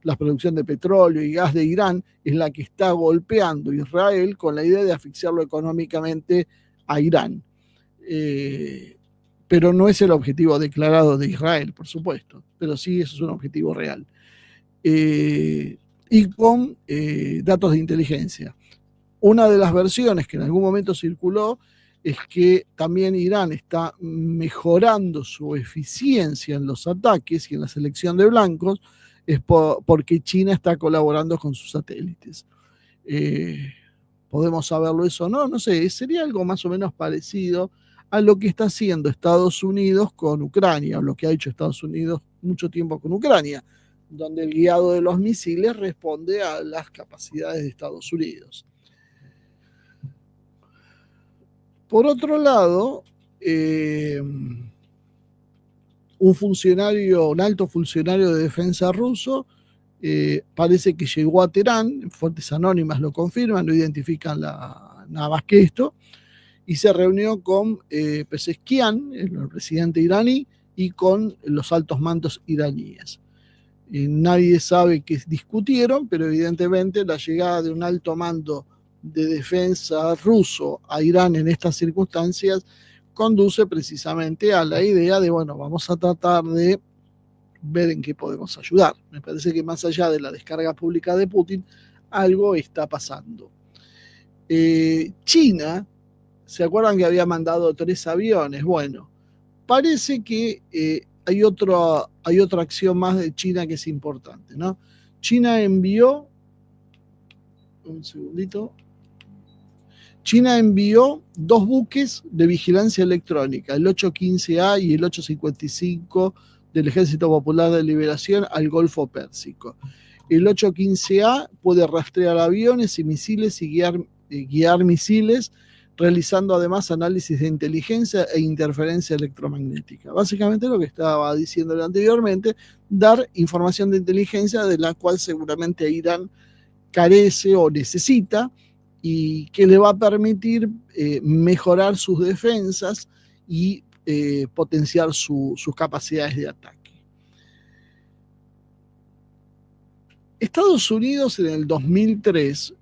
La producción de petróleo y gas de Irán es la que está golpeando a Israel con la idea de asfixiarlo económicamente a Irán. Pero no es el objetivo declarado de Israel, por supuesto, pero sí eso es un objetivo real. Y con datos de inteligencia. Una de las versiones que en algún momento circuló es que también Irán está mejorando su eficiencia en los ataques y en la selección de blancos, es porque China está colaborando con sus satélites. ¿Podemos saberlo eso o no? No sé, sería algo más o menos parecido a lo que está haciendo Estados Unidos con Ucrania, o lo que ha hecho Estados Unidos mucho tiempo con Ucrania, donde el guiado de los misiles responde a las capacidades de Estados Unidos. Por otro lado, un alto funcionario de defensa ruso, parece que llegó a Teherán, fuentes anónimas lo confirman, no identifican nada más que esto, y se reunió con Pezeshkian, el presidente iraní, y con los altos mandos iraníes. Nadie sabe qué discutieron, pero evidentemente la llegada de un alto mando de defensa ruso a Irán en estas circunstancias conduce precisamente a la idea de, bueno, vamos a tratar de ver en qué podemos ayudar. Me parece que más allá de la descarga pública de Putin, algo está pasando. China, ¿se acuerdan que había mandado 3 aviones? Bueno, parece que hay otra acción más de China que es importante, ¿no? China envió, un segundito, China envió 2 buques de vigilancia electrónica, el 815A y el 855 del Ejército Popular de Liberación, al Golfo Pérsico. El 815A puede rastrear aviones y misiles y guiar misiles, realizando además análisis de inteligencia e interferencia electromagnética. Básicamente lo que estaba diciendo anteriormente, dar información de inteligencia de la cual seguramente Irán carece o necesita, y que le va a permitir mejorar sus defensas y potenciar sus capacidades de ataque. Estados Unidos en el 2003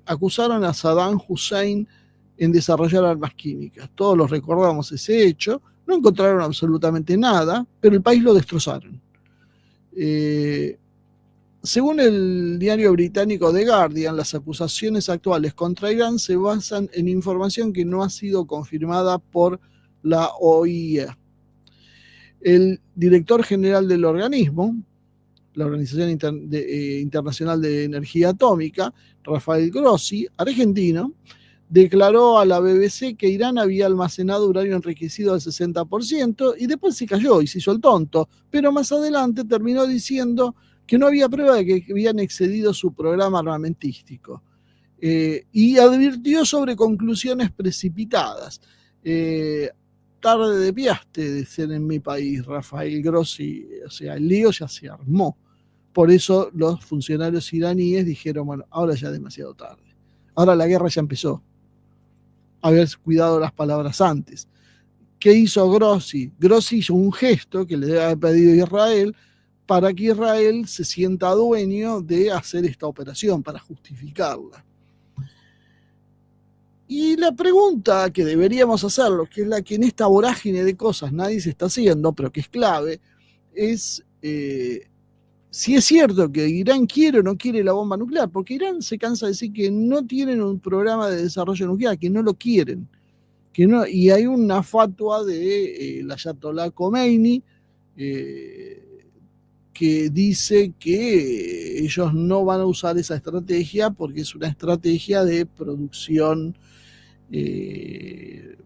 acusaron a Saddam Hussein en desarrollar armas químicas. Todos los recordamos ese hecho. No encontraron absolutamente nada, pero el país lo destrozaron. Según el diario británico The Guardian, las acusaciones actuales contra Irán se basan en información que no ha sido confirmada por la OIE. El director general del organismo, la Organización Internacional de Energía Atómica, Rafael Grossi, argentino, declaró a la BBC que Irán había almacenado uranio enriquecido al 60% y después se cayó y se hizo el tonto, pero más adelante terminó diciendo que no había prueba de que habían excedido su programa armamentístico, y advirtió sobre conclusiones precipitadas. Tarde de piaste, decían en mi país, Rafael Grossi, o sea, el lío ya se armó. Por eso los funcionarios iraníes dijeron, bueno, ahora ya es demasiado tarde. Ahora la guerra ya empezó. Haber cuidado las palabras antes. ¿Qué hizo Grossi? Grossi hizo un gesto que le debe haber pedido a Israel para que Israel se sienta dueño de hacer esta operación, para justificarla. Y la pregunta que deberíamos hacerlo, que es la que en esta vorágine de cosas nadie se está haciendo, pero que es clave, es si es cierto que Irán quiere o no quiere la bomba nuclear, porque Irán se cansa de decir que no tienen un programa de desarrollo nuclear, que no lo quieren. Que no, y hay una fatua de la Ayatollah Khomeini, que dice que ellos no van a usar esa estrategia porque es una estrategia de producción de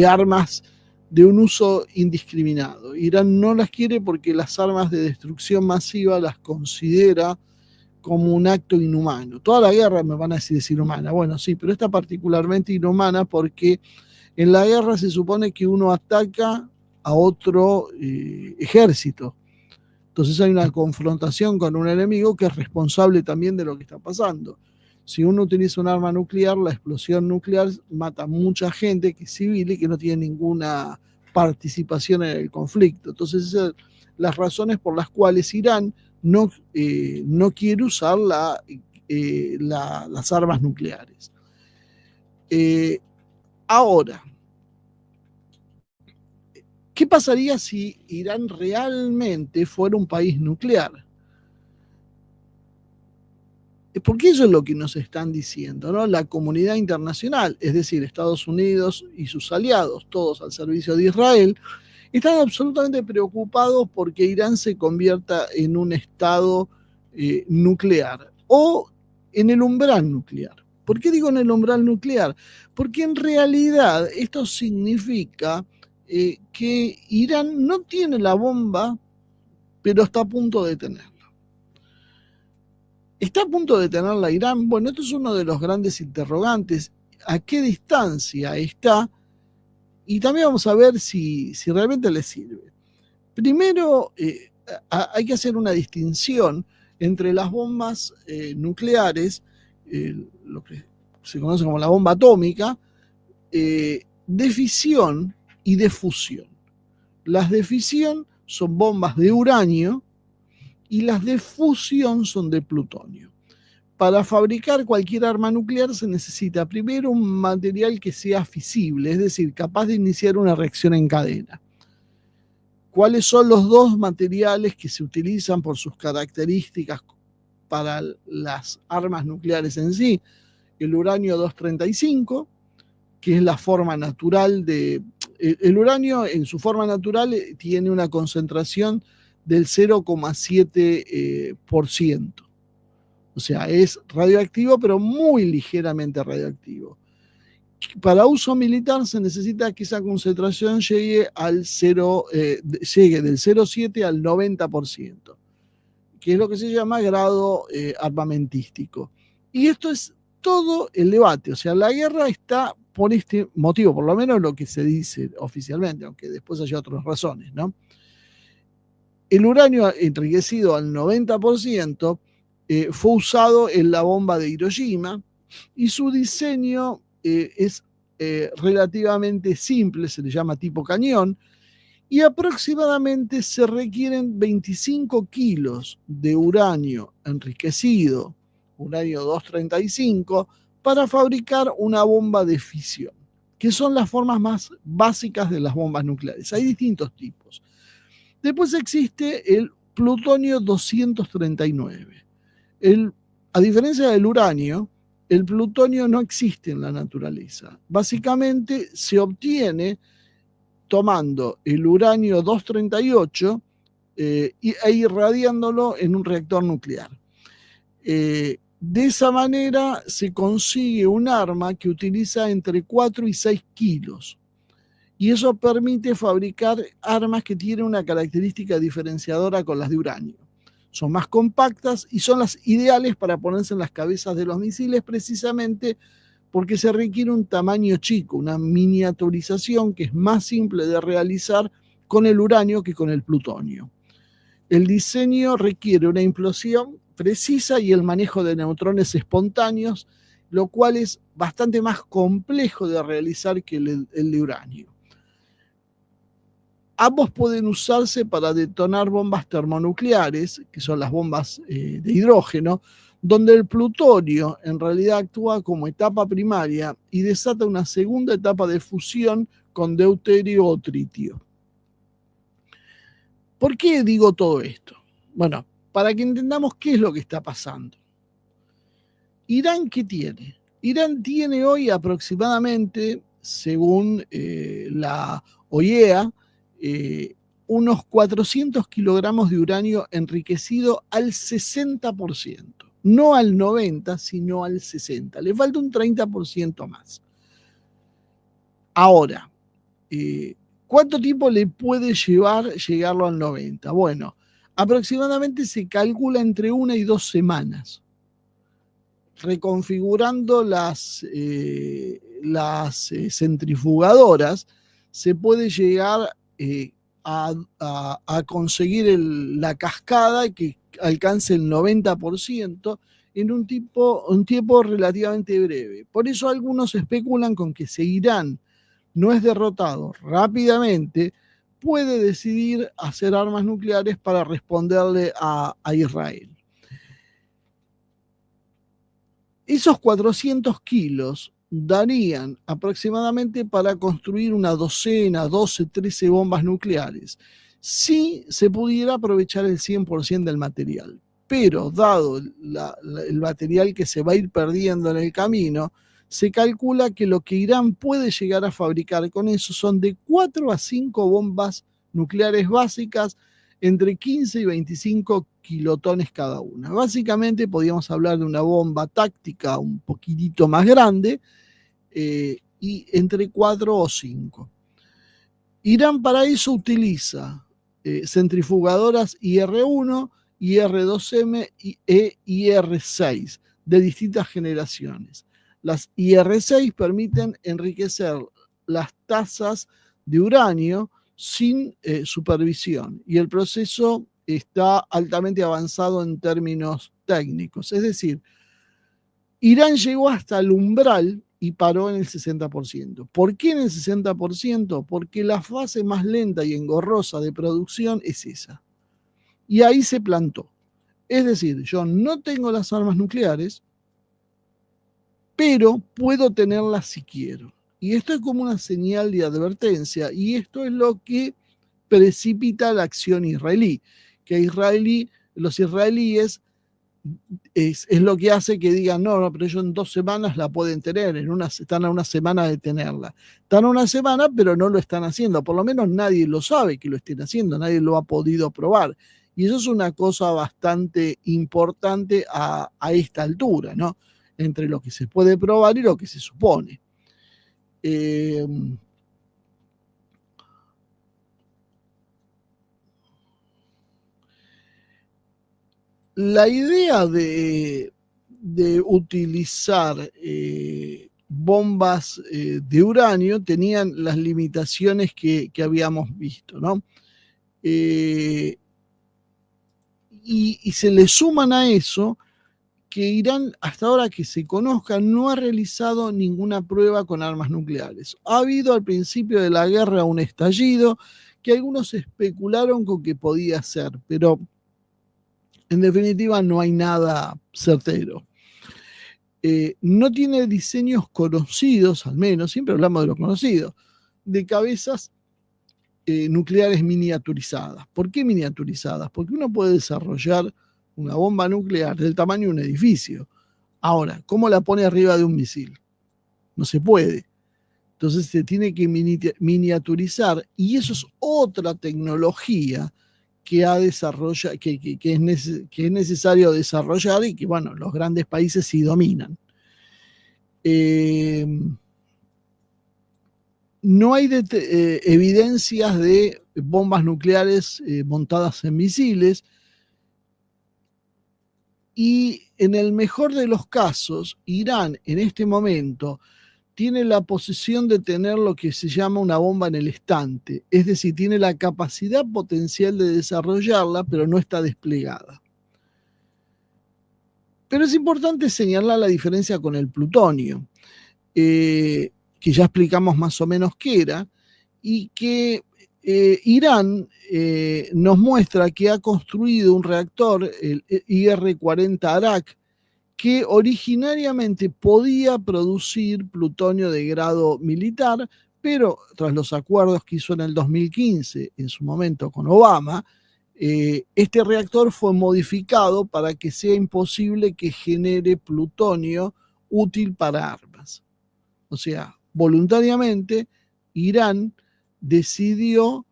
armas de un uso indiscriminado. Irán no las quiere porque las armas de destrucción masiva las considera como un acto inhumano. Toda la guerra me van a decir es inhumana. Bueno, sí, pero esta particularmente inhumana porque en la guerra se supone que uno ataca a otro ejército. Entonces hay una confrontación con un enemigo que es responsable también de lo que está pasando. Si uno utiliza un arma nuclear, la explosión nuclear mata a mucha gente que es civil y que no tiene ninguna participación en el conflicto. Entonces esas son las razones por las cuales Irán no quiere usar las armas nucleares. Ahora, ¿qué pasaría si Irán realmente fuera un país nuclear? Porque eso es lo que nos están diciendo, ¿no? La comunidad internacional, es decir, Estados Unidos y sus aliados, todos al servicio de Israel, están absolutamente preocupados porque Irán se convierta en un estado nuclear o en el umbral nuclear. ¿Por qué digo en el umbral nuclear? Porque en realidad esto significa que Irán no tiene la bomba, pero está a punto de tenerla. ¿Está a punto de tenerla Irán? Bueno, esto es uno de los grandes interrogantes. ¿A qué distancia está? Y también vamos a ver si realmente le sirve. Primero, hay que hacer una distinción entre las bombas nucleares, lo que se conoce como la bomba atómica, de fisión y de fusión. Las de fisión son bombas de uranio y las de fusión son de plutonio. Para fabricar cualquier arma nuclear se necesita primero un material que sea fisible, es decir, capaz de iniciar una reacción en cadena. ¿Cuáles son los dos materiales que se utilizan por sus características para las armas nucleares en sí? El uranio 235, que es la forma natural de... El uranio en su forma natural tiene una concentración del 0,7%. O sea, es radioactivo, pero muy ligeramente radioactivo. Para uso militar se necesita que esa concentración llegue del 0,7 al 90%, que es lo que se llama grado armamentístico. Y esto es todo el debate. O sea, la guerra está por este motivo, por lo menos lo que se dice oficialmente, aunque después haya otras razones, ¿no? El uranio enriquecido al 90% fue usado en la bomba de Hiroshima y su diseño es relativamente simple, se le llama tipo cañón, y aproximadamente se requieren 25 kilos de uranio enriquecido, uranio 235, para fabricar una bomba de fisión, que son las formas más básicas de las bombas nucleares. Hay distintos tipos. Después existe el plutonio 239. A diferencia del uranio, el plutonio no existe en la naturaleza. Básicamente se obtiene tomando el uranio 238 e irradiándolo en un reactor nuclear. De esa manera se consigue un arma que utiliza entre 4 y 6 kilos. Y eso permite fabricar armas que tienen una característica diferenciadora con las de uranio. Son más compactas y son las ideales para ponerse en las cabezas de los misiles, precisamente porque se requiere un tamaño chico, una miniaturización que es más simple de realizar con el uranio que con el plutonio. El diseño requiere una implosión precisa y el manejo de neutrones espontáneos, lo cual es bastante más complejo de realizar que el de uranio. Ambos pueden usarse para detonar bombas termonucleares, que son las bombas de hidrógeno, donde el plutonio en realidad actúa como etapa primaria y desata una segunda etapa de fusión con deuterio o tritio. ¿Por qué digo todo esto? Bueno, para que entendamos qué es lo que está pasando. ¿Irán qué tiene? Irán tiene hoy aproximadamente, según la OIEA, unos 400 kilogramos de uranio enriquecido al 60%. No al 90%, sino al 60%. Le falta un 30% más. Ahora, ¿cuánto tiempo le puede llegarlo al 90%? Bueno, aproximadamente se calcula entre 1 y 2 semanas. Reconfigurando las centrifugadoras, se puede llegar a conseguir la cascada que alcance el 90% en un tiempo relativamente breve. Por eso algunos especulan con que si Irán no es derrotado rápidamente, puede decidir hacer armas nucleares para responderle a Israel. Esos 400 kilos darían aproximadamente para construir una docena, 12, 13 bombas nucleares, si se pudiera aprovechar el 100% del material. Pero dado el material que se va a ir perdiendo en el camino, se calcula que lo que Irán puede llegar a fabricar con eso son de 4 a 5 bombas nucleares básicas, entre 15 y 25 kilotones cada una. Básicamente podríamos hablar de una bomba táctica un poquitito más grande, y entre 4 o 5. Irán para eso utiliza centrifugadoras IR-1, IR-2M y IR-6 de distintas generaciones. Las IR-6 permiten enriquecer las tazas de uranio sin supervisión y el proceso está altamente avanzado en términos técnicos. Es decir, Irán llegó hasta el umbral y paró en el 60%. ¿Por qué en el 60%? Porque la fase más lenta y engorrosa de producción es esa. Y ahí se plantó. Es decir, yo no tengo las armas nucleares, pero puedo tenerlas si quiero. Y esto es como una señal de advertencia, y esto es lo que precipita la acción israelí, que los israelíes es lo que hace que digan, no, pero ellos en 2 semanas la pueden tener, están a una semana de tenerla. Están a una semana, pero no lo están haciendo, por lo menos nadie lo sabe que lo estén haciendo, nadie lo ha podido probar. Y eso es una cosa bastante importante a esta altura, ¿no? Entre lo que se puede probar y lo que se supone. Eh, la idea de utilizar bombas de uranio tenían las limitaciones que habíamos visto, ¿no? Y se le suman a eso que Irán, hasta ahora que se conozca, no ha realizado ninguna prueba con armas nucleares. Ha habido al principio de la guerra un estallido que algunos especularon con que podía ser, pero en definitiva no hay nada certero. No tiene diseños conocidos, al menos, siempre hablamos de lo conocido, de cabezas nucleares miniaturizadas. ¿Por qué miniaturizadas? Porque uno puede desarrollar una bomba nuclear del tamaño de un edificio. Ahora, ¿cómo la pone arriba de un misil? No se puede. Entonces se tiene que miniaturizar y eso es otra tecnología que es necesario desarrollar y que, bueno, los grandes países sí dominan. No hay evidencias de bombas nucleares montadas en misiles y en el mejor de los casos, Irán en este momento tiene la posición de tener lo que se llama una bomba en el estante, es decir, tiene la capacidad potencial de desarrollarla, pero no está desplegada. Pero es importante señalar la diferencia con el plutonio, que ya explicamos más o menos qué era, y que Irán nos muestra que ha construido un reactor, el IR-40 Arak, que originariamente podía producir plutonio de grado militar, pero tras los acuerdos que hizo en el 2015, en su momento con Obama, este reactor fue modificado para que sea imposible que genere plutonio útil para armas. O sea, voluntariamente, Irán decidió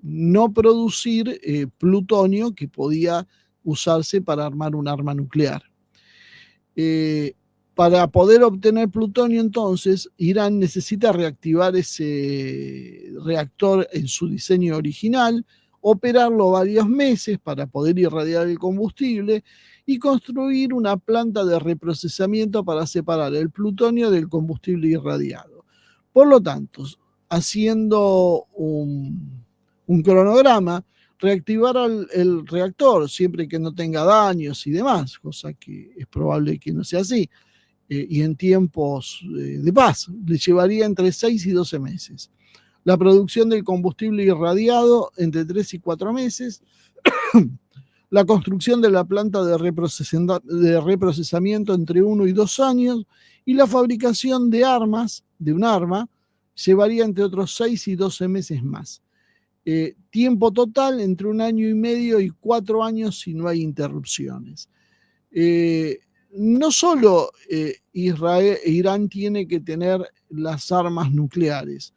no producir plutonio que podía usarse para armar un arma nuclear. Para poder obtener plutonio, entonces, Irán necesita reactivar ese reactor en su diseño original, operarlo varios meses para poder irradiar el combustible y construir una planta de reprocesamiento para separar el plutonio del combustible irradiado. Por lo tanto, haciendo un cronograma, reactivar el reactor siempre que no tenga daños y demás, cosa que es probable que no sea así, y en tiempos de paz, le llevaría entre 6 y 12 meses. La producción del combustible irradiado entre 3 y 4 meses, la construcción de la planta de reprocesamiento entre 1 y 2 años, y la fabricación de armas, de un arma, llevaría entre otros 6 y 12 meses más. Tiempo total entre 1 año y medio y 4 años si no hay interrupciones. No solo Irán tiene que tener las armas nucleares,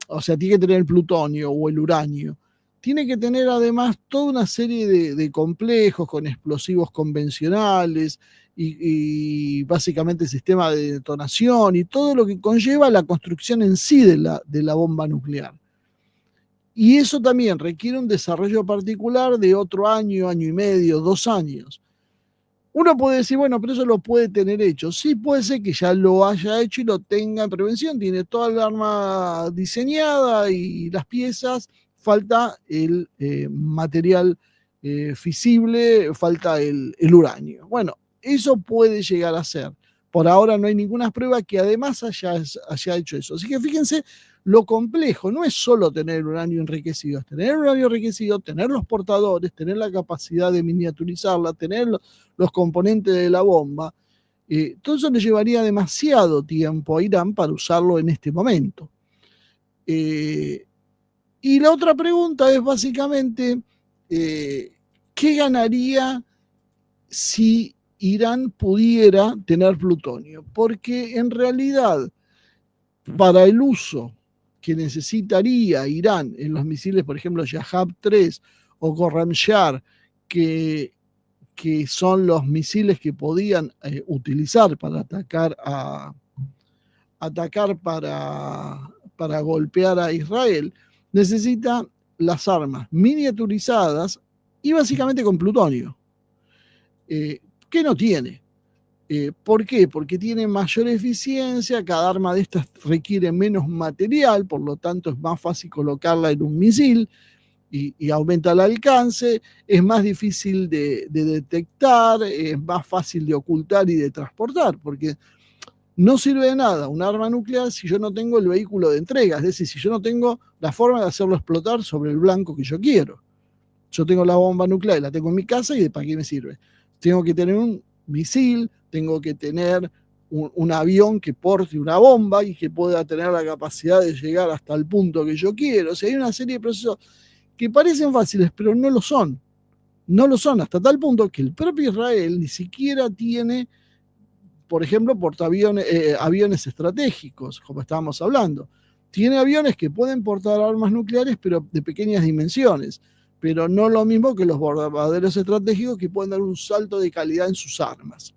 o sea, tiene que tener el plutonio o el uranio, tiene que tener además toda una serie de complejos con explosivos convencionales y básicamente sistema de detonación y todo lo que conlleva la construcción en sí de la bomba nuclear. Y eso también requiere un desarrollo particular de otro año, año y medio, 2 años. Uno puede decir, bueno, pero eso lo puede tener hecho. Sí, puede ser que ya lo haya hecho y lo tenga en prevención. Tiene toda el arma diseñada y las piezas. Falta el material fisible, falta el uranio. Bueno, eso puede llegar a ser. Por ahora no hay ninguna prueba que además haya hecho eso. Así que fíjense lo complejo. No es solo tener uranio enriquecido, es tener uranio enriquecido, tener los portadores, tener la capacidad de miniaturizarla, tener los componentes de la bomba. Todo eso le llevaría demasiado tiempo a Irán para usarlo en este momento. Y la otra pregunta es básicamente, ¿qué ganaría si Irán pudiera tener plutonio? Porque en realidad, para el uso que necesitaría Irán en los misiles, por ejemplo, Shahab-3 o Khorramshahr, que son los misiles que podían utilizar para atacar a atacar para golpear a Israel, necesita las armas miniaturizadas y básicamente con plutonio, que no tiene. ¿Por qué? Porque tiene mayor eficiencia, cada arma de estas requiere menos material, por lo tanto es más fácil colocarla en un misil y aumenta el alcance, es más difícil de detectar, es más fácil de ocultar y de transportar, porque no sirve de nada un arma nuclear si yo no tengo el vehículo de entrega, es decir, si yo no tengo la forma de hacerlo explotar sobre el blanco que yo quiero. Yo tengo la bomba nuclear, la tengo en mi casa y ¿para qué me sirve? Tengo que tener un misil, tengo que tener un avión que porte una bomba y que pueda tener la capacidad de llegar hasta el punto que yo quiero. O sea, hay una serie de procesos que parecen fáciles, pero no lo son. No lo son, hasta tal punto que el propio Israel ni siquiera tiene, por ejemplo, aviones estratégicos, como estábamos hablando. Tiene aviones que pueden portar armas nucleares, pero de pequeñas dimensiones, pero no lo mismo que los bombarderos estratégicos que pueden dar un salto de calidad en sus armas.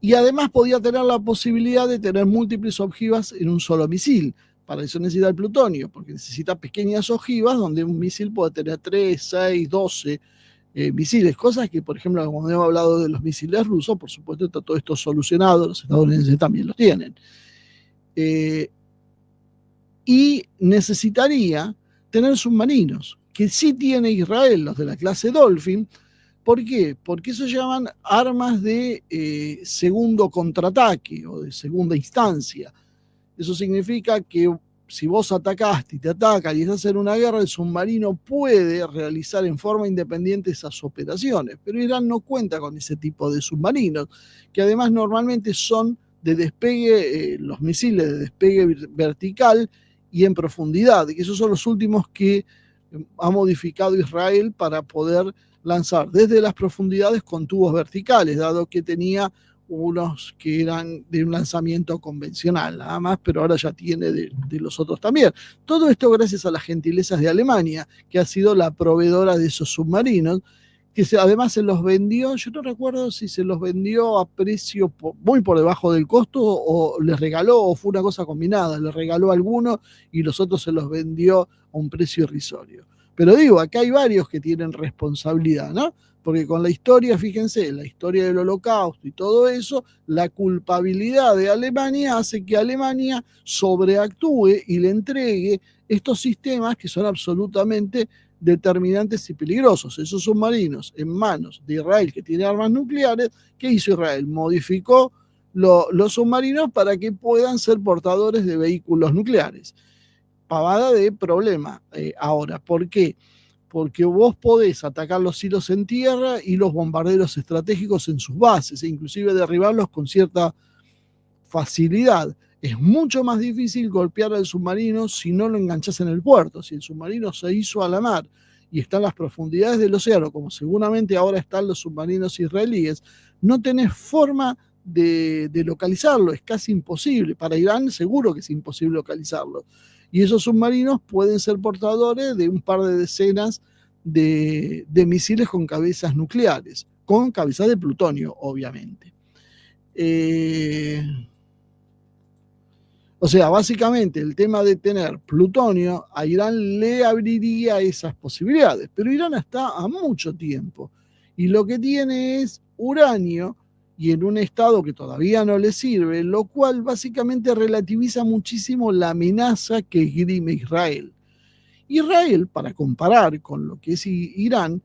Y además podía tener la posibilidad de tener múltiples ojivas en un solo misil. Para eso necesita el plutonio, porque necesita pequeñas ojivas donde un misil puede tener 3, 6, 12 misiles, cosas que, por ejemplo, cuando hemos hablado de los misiles rusos, por supuesto está todo esto solucionado, los estadounidenses también los tienen. Y necesitaría tener submarinos, que sí tiene Israel, los de la clase Dolphin. ¿Por qué? Porque eso llaman armas de segundo contraataque o de segunda instancia. Eso significa que si vos atacaste y te atacan y estás en una guerra, el submarino puede realizar en forma independiente esas operaciones. Pero Irán no cuenta con ese tipo de submarinos, que además normalmente son de despegue, los misiles de despegue vertical y en profundidad, y esos son los últimos que ha modificado Israel para poder lanzar desde las profundidades con tubos verticales, dado que tenía unos que eran de un lanzamiento convencional, nada más, pero ahora ya tiene de los otros también. Todo esto gracias a las gentilezas de Alemania, que ha sido la proveedora de esos submarinos, que además se los vendió, yo no recuerdo si se los vendió a precio muy por debajo del costo o les regaló, o fue una cosa combinada, les regaló algunos y los otros se los vendió a un precio irrisorio. Pero digo, acá hay varios que tienen responsabilidad, ¿no? Porque con la historia, fíjense, la historia del Holocausto y todo eso, la culpabilidad de Alemania hace que Alemania sobreactúe y le entregue estos sistemas que son absolutamente determinantes y peligrosos. Esos submarinos en manos de Israel, que tiene armas nucleares, ¿qué hizo Israel? Modificó los submarinos para que puedan ser portadores de vehículos nucleares. Pavada de problema. Ahora, ¿por qué? Porque vos podés atacar los hilos en tierra y los bombarderos estratégicos en sus bases, e inclusive derribarlos con cierta facilidad. Es mucho más difícil golpear al submarino si no lo enganchás en el puerto. Si el submarino se hizo a la mar y está en las profundidades del océano, como seguramente ahora están los submarinos israelíes, no tenés forma de localizarlo, es casi imposible. Para Irán seguro que es imposible localizarlo. Y esos submarinos pueden ser portadores de un par de decenas de misiles con cabezas nucleares, con cabezas de plutonio, obviamente. O sea, básicamente el tema de tener plutonio a Irán le abriría esas posibilidades, pero Irán está a mucho tiempo y lo que tiene es uranio y en un estado que todavía no le sirve, lo cual básicamente relativiza muchísimo la amenaza que esgrime Israel. Israel, para comparar con lo que es Irán,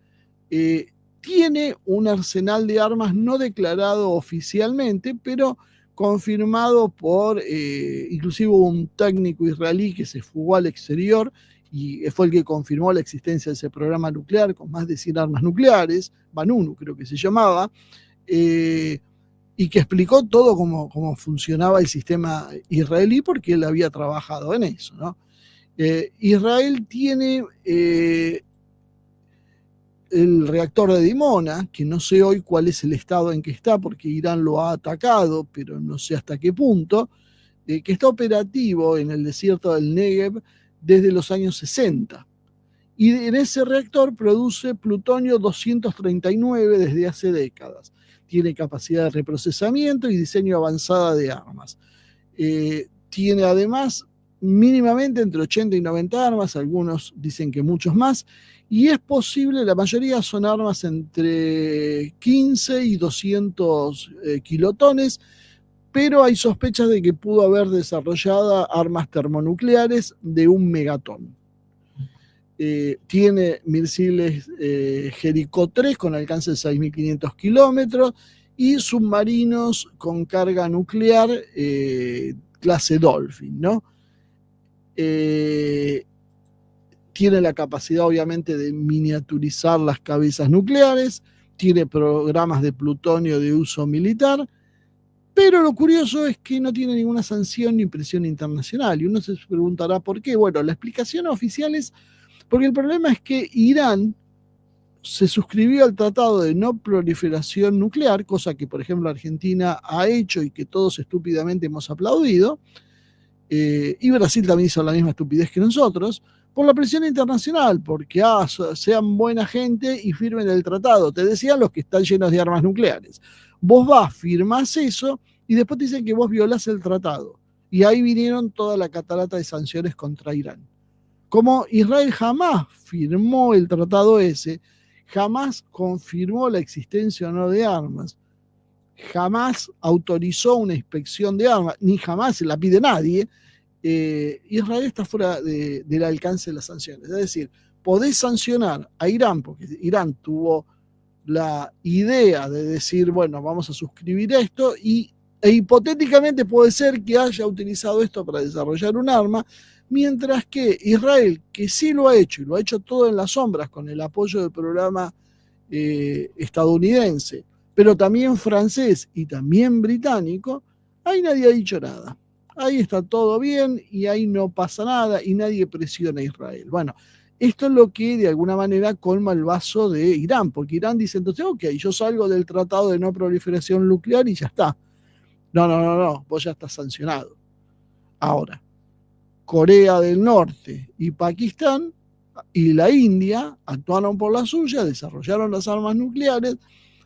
tiene un arsenal de armas no declarado oficialmente, pero confirmado por inclusive un técnico israelí que se fugó al exterior y fue el que confirmó la existencia de ese programa nuclear con más de 100 armas nucleares, Banunu creo que se llamaba, y que explicó todo cómo funcionaba el sistema israelí porque él había trabajado en eso, ¿no? Israel tiene el reactor de Dimona, que no sé hoy cuál es el estado en que está, porque Irán lo ha atacado, pero no sé hasta qué punto, que está operativo en el desierto del Negev desde los años 60. Y en ese reactor produce plutonio 239 desde hace décadas. tiene capacidad de reprocesamiento y diseño avanzada de armas. Tiene además mínimamente entre 80 y 90 armas, algunos dicen que muchos más, y es posible, la mayoría son armas entre 15 y 200 kilotones, pero hay sospechas de que pudo haber desarrollado armas termonucleares de 1 megatón. Tiene misiles Jericó 3 con alcance de 6.500 kilómetros y submarinos con carga nuclear clase Dolphin, ¿no? Tiene la capacidad, obviamente, de miniaturizar las cabezas nucleares, tiene programas de plutonio de uso militar, pero lo curioso es que no tiene ninguna sanción ni presión internacional. Y uno se preguntará por qué. Bueno, la explicación oficial es porque el problema es que Irán se suscribió al Tratado de No Proliferación Nuclear, cosa que, por ejemplo, Argentina ha hecho y que todos estúpidamente hemos aplaudido, y Brasil también hizo la misma estupidez que nosotros, por la presión internacional, porque sean buena gente y firmen el tratado. Te decían los que están llenos de armas nucleares. Vos vas, firmás eso y después te dicen que vos violás el tratado. Y ahí vinieron toda la catarata de sanciones contra Irán. Como Israel jamás firmó el tratado ese, jamás confirmó la existencia o no de armas, jamás autorizó una inspección de armas, ni jamás se la pide nadie, Israel está fuera del alcance de las sanciones. Es decir, podés sancionar a Irán, porque Irán tuvo la idea de decir, bueno, vamos a suscribir esto, e hipotéticamente puede ser que haya utilizado esto para desarrollar un arma, mientras que Israel, que sí lo ha hecho, y lo ha hecho todo en las sombras, con el apoyo del programa estadounidense, pero también francés y también británico, ahí nadie ha dicho nada. Ahí está todo bien y ahí no pasa nada y nadie presiona a Israel. Bueno, esto es lo que de alguna manera colma el vaso de Irán, porque Irán dice entonces, ok, yo salgo del Tratado de No Proliferación Nuclear y ya está. No, vos ya estás sancionado. Ahora, Corea del Norte y Pakistán y la India actuaron por la suya, desarrollaron las armas nucleares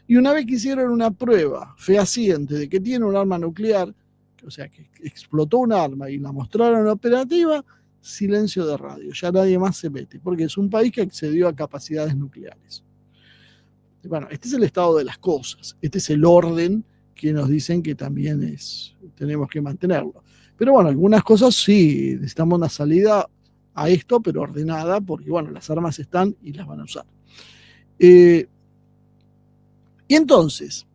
y una vez que hicieron una prueba fehaciente de que tiene un arma nuclear, o sea, que explotó un arma y la mostraron operativa, silencio de radio, ya nadie más se mete, porque es un país que accedió a capacidades nucleares. Bueno, este es el estado de las cosas, este es el orden que nos dicen que también tenemos que mantenerlo. Pero bueno, algunas cosas sí, necesitamos una salida a esto, pero ordenada, porque bueno, las armas están y las van a usar. Y entonces,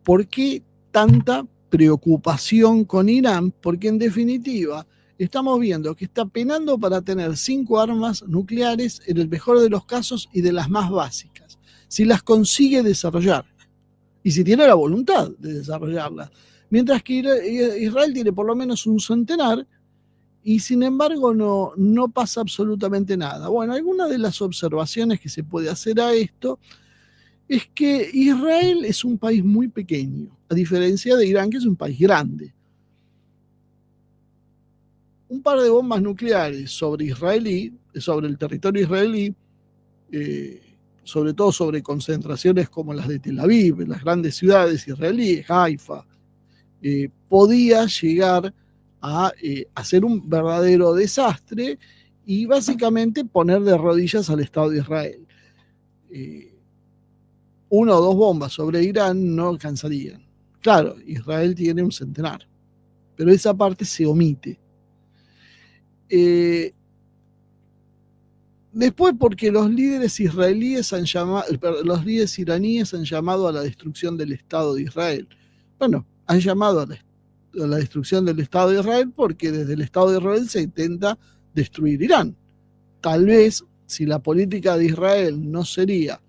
¿por qué tanta preocupación con Irán? Porque en definitiva estamos viendo que está penando para tener 5 armas nucleares en el mejor de los casos y de las más básicas, si las consigue desarrollar y si tiene la voluntad de desarrollarlas, mientras que Israel tiene por lo menos un centenar y sin embargo no pasa absolutamente nada. Bueno, alguna de las observaciones que se puede hacer a esto es que Israel es un país muy pequeño, a diferencia de Irán, que es un país grande. Un par de bombas nucleares sobre el territorio israelí, sobre todo sobre concentraciones como las de Tel Aviv, en las grandes ciudades israelíes, Haifa, podía llegar a hacer un verdadero desastre y básicamente poner de rodillas al Estado de Israel. 1 o 2 bombas sobre Irán no alcanzarían. Claro, Israel tiene un centenar, pero esa parte se omite. Después, porque los líderes iraníes han llamado a la destrucción del Estado de Israel. Bueno, han llamado a la destrucción del Estado de Israel porque desde el Estado de Israel se intenta destruir Irán. Tal vez, si la política de Israel no sería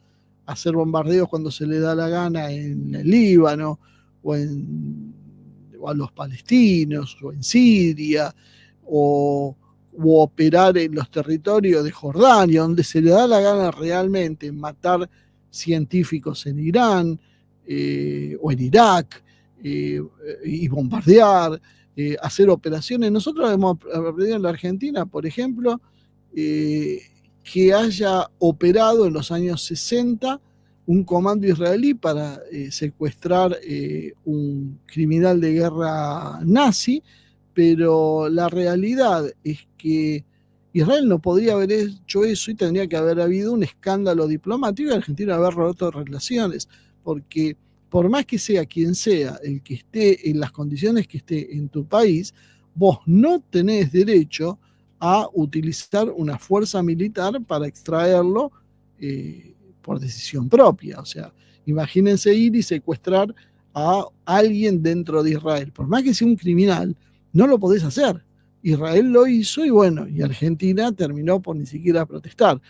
hacer bombardeos cuando se le da la gana en el Líbano o a los palestinos o en Siria o operar en los territorios de Jordania, donde se le da la gana realmente matar científicos en Irán o en Irak y bombardear, hacer operaciones. Nosotros hemos aprendido en la Argentina, por ejemplo, que haya operado en los años 60 un comando israelí para secuestrar un criminal de guerra nazi, pero la realidad es que Israel no podría haber hecho eso y tendría que haber habido un escándalo diplomático y Argentina haber roto relaciones, porque por más que sea quien sea el que esté en las condiciones que esté en tu país, vos no tenés derecho a utilizar una fuerza militar para extraerlo por decisión propia. O sea, imagínense ir y secuestrar a alguien dentro de Israel. Por más que sea un criminal, no lo podés hacer. Israel lo hizo y bueno, y Argentina terminó por ni siquiera protestar.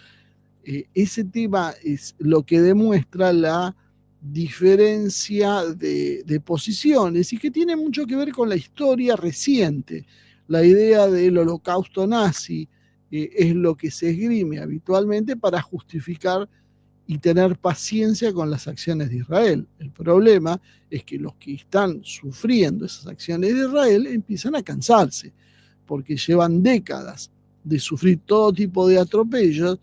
Ese tema es lo que demuestra la diferencia de posiciones y que tiene mucho que ver con la historia reciente. La idea del holocausto nazi es lo que se esgrime habitualmente para justificar y tener paciencia con las acciones de Israel. El problema es que los que están sufriendo esas acciones de Israel empiezan a cansarse, porque llevan décadas de sufrir todo tipo de atropellos,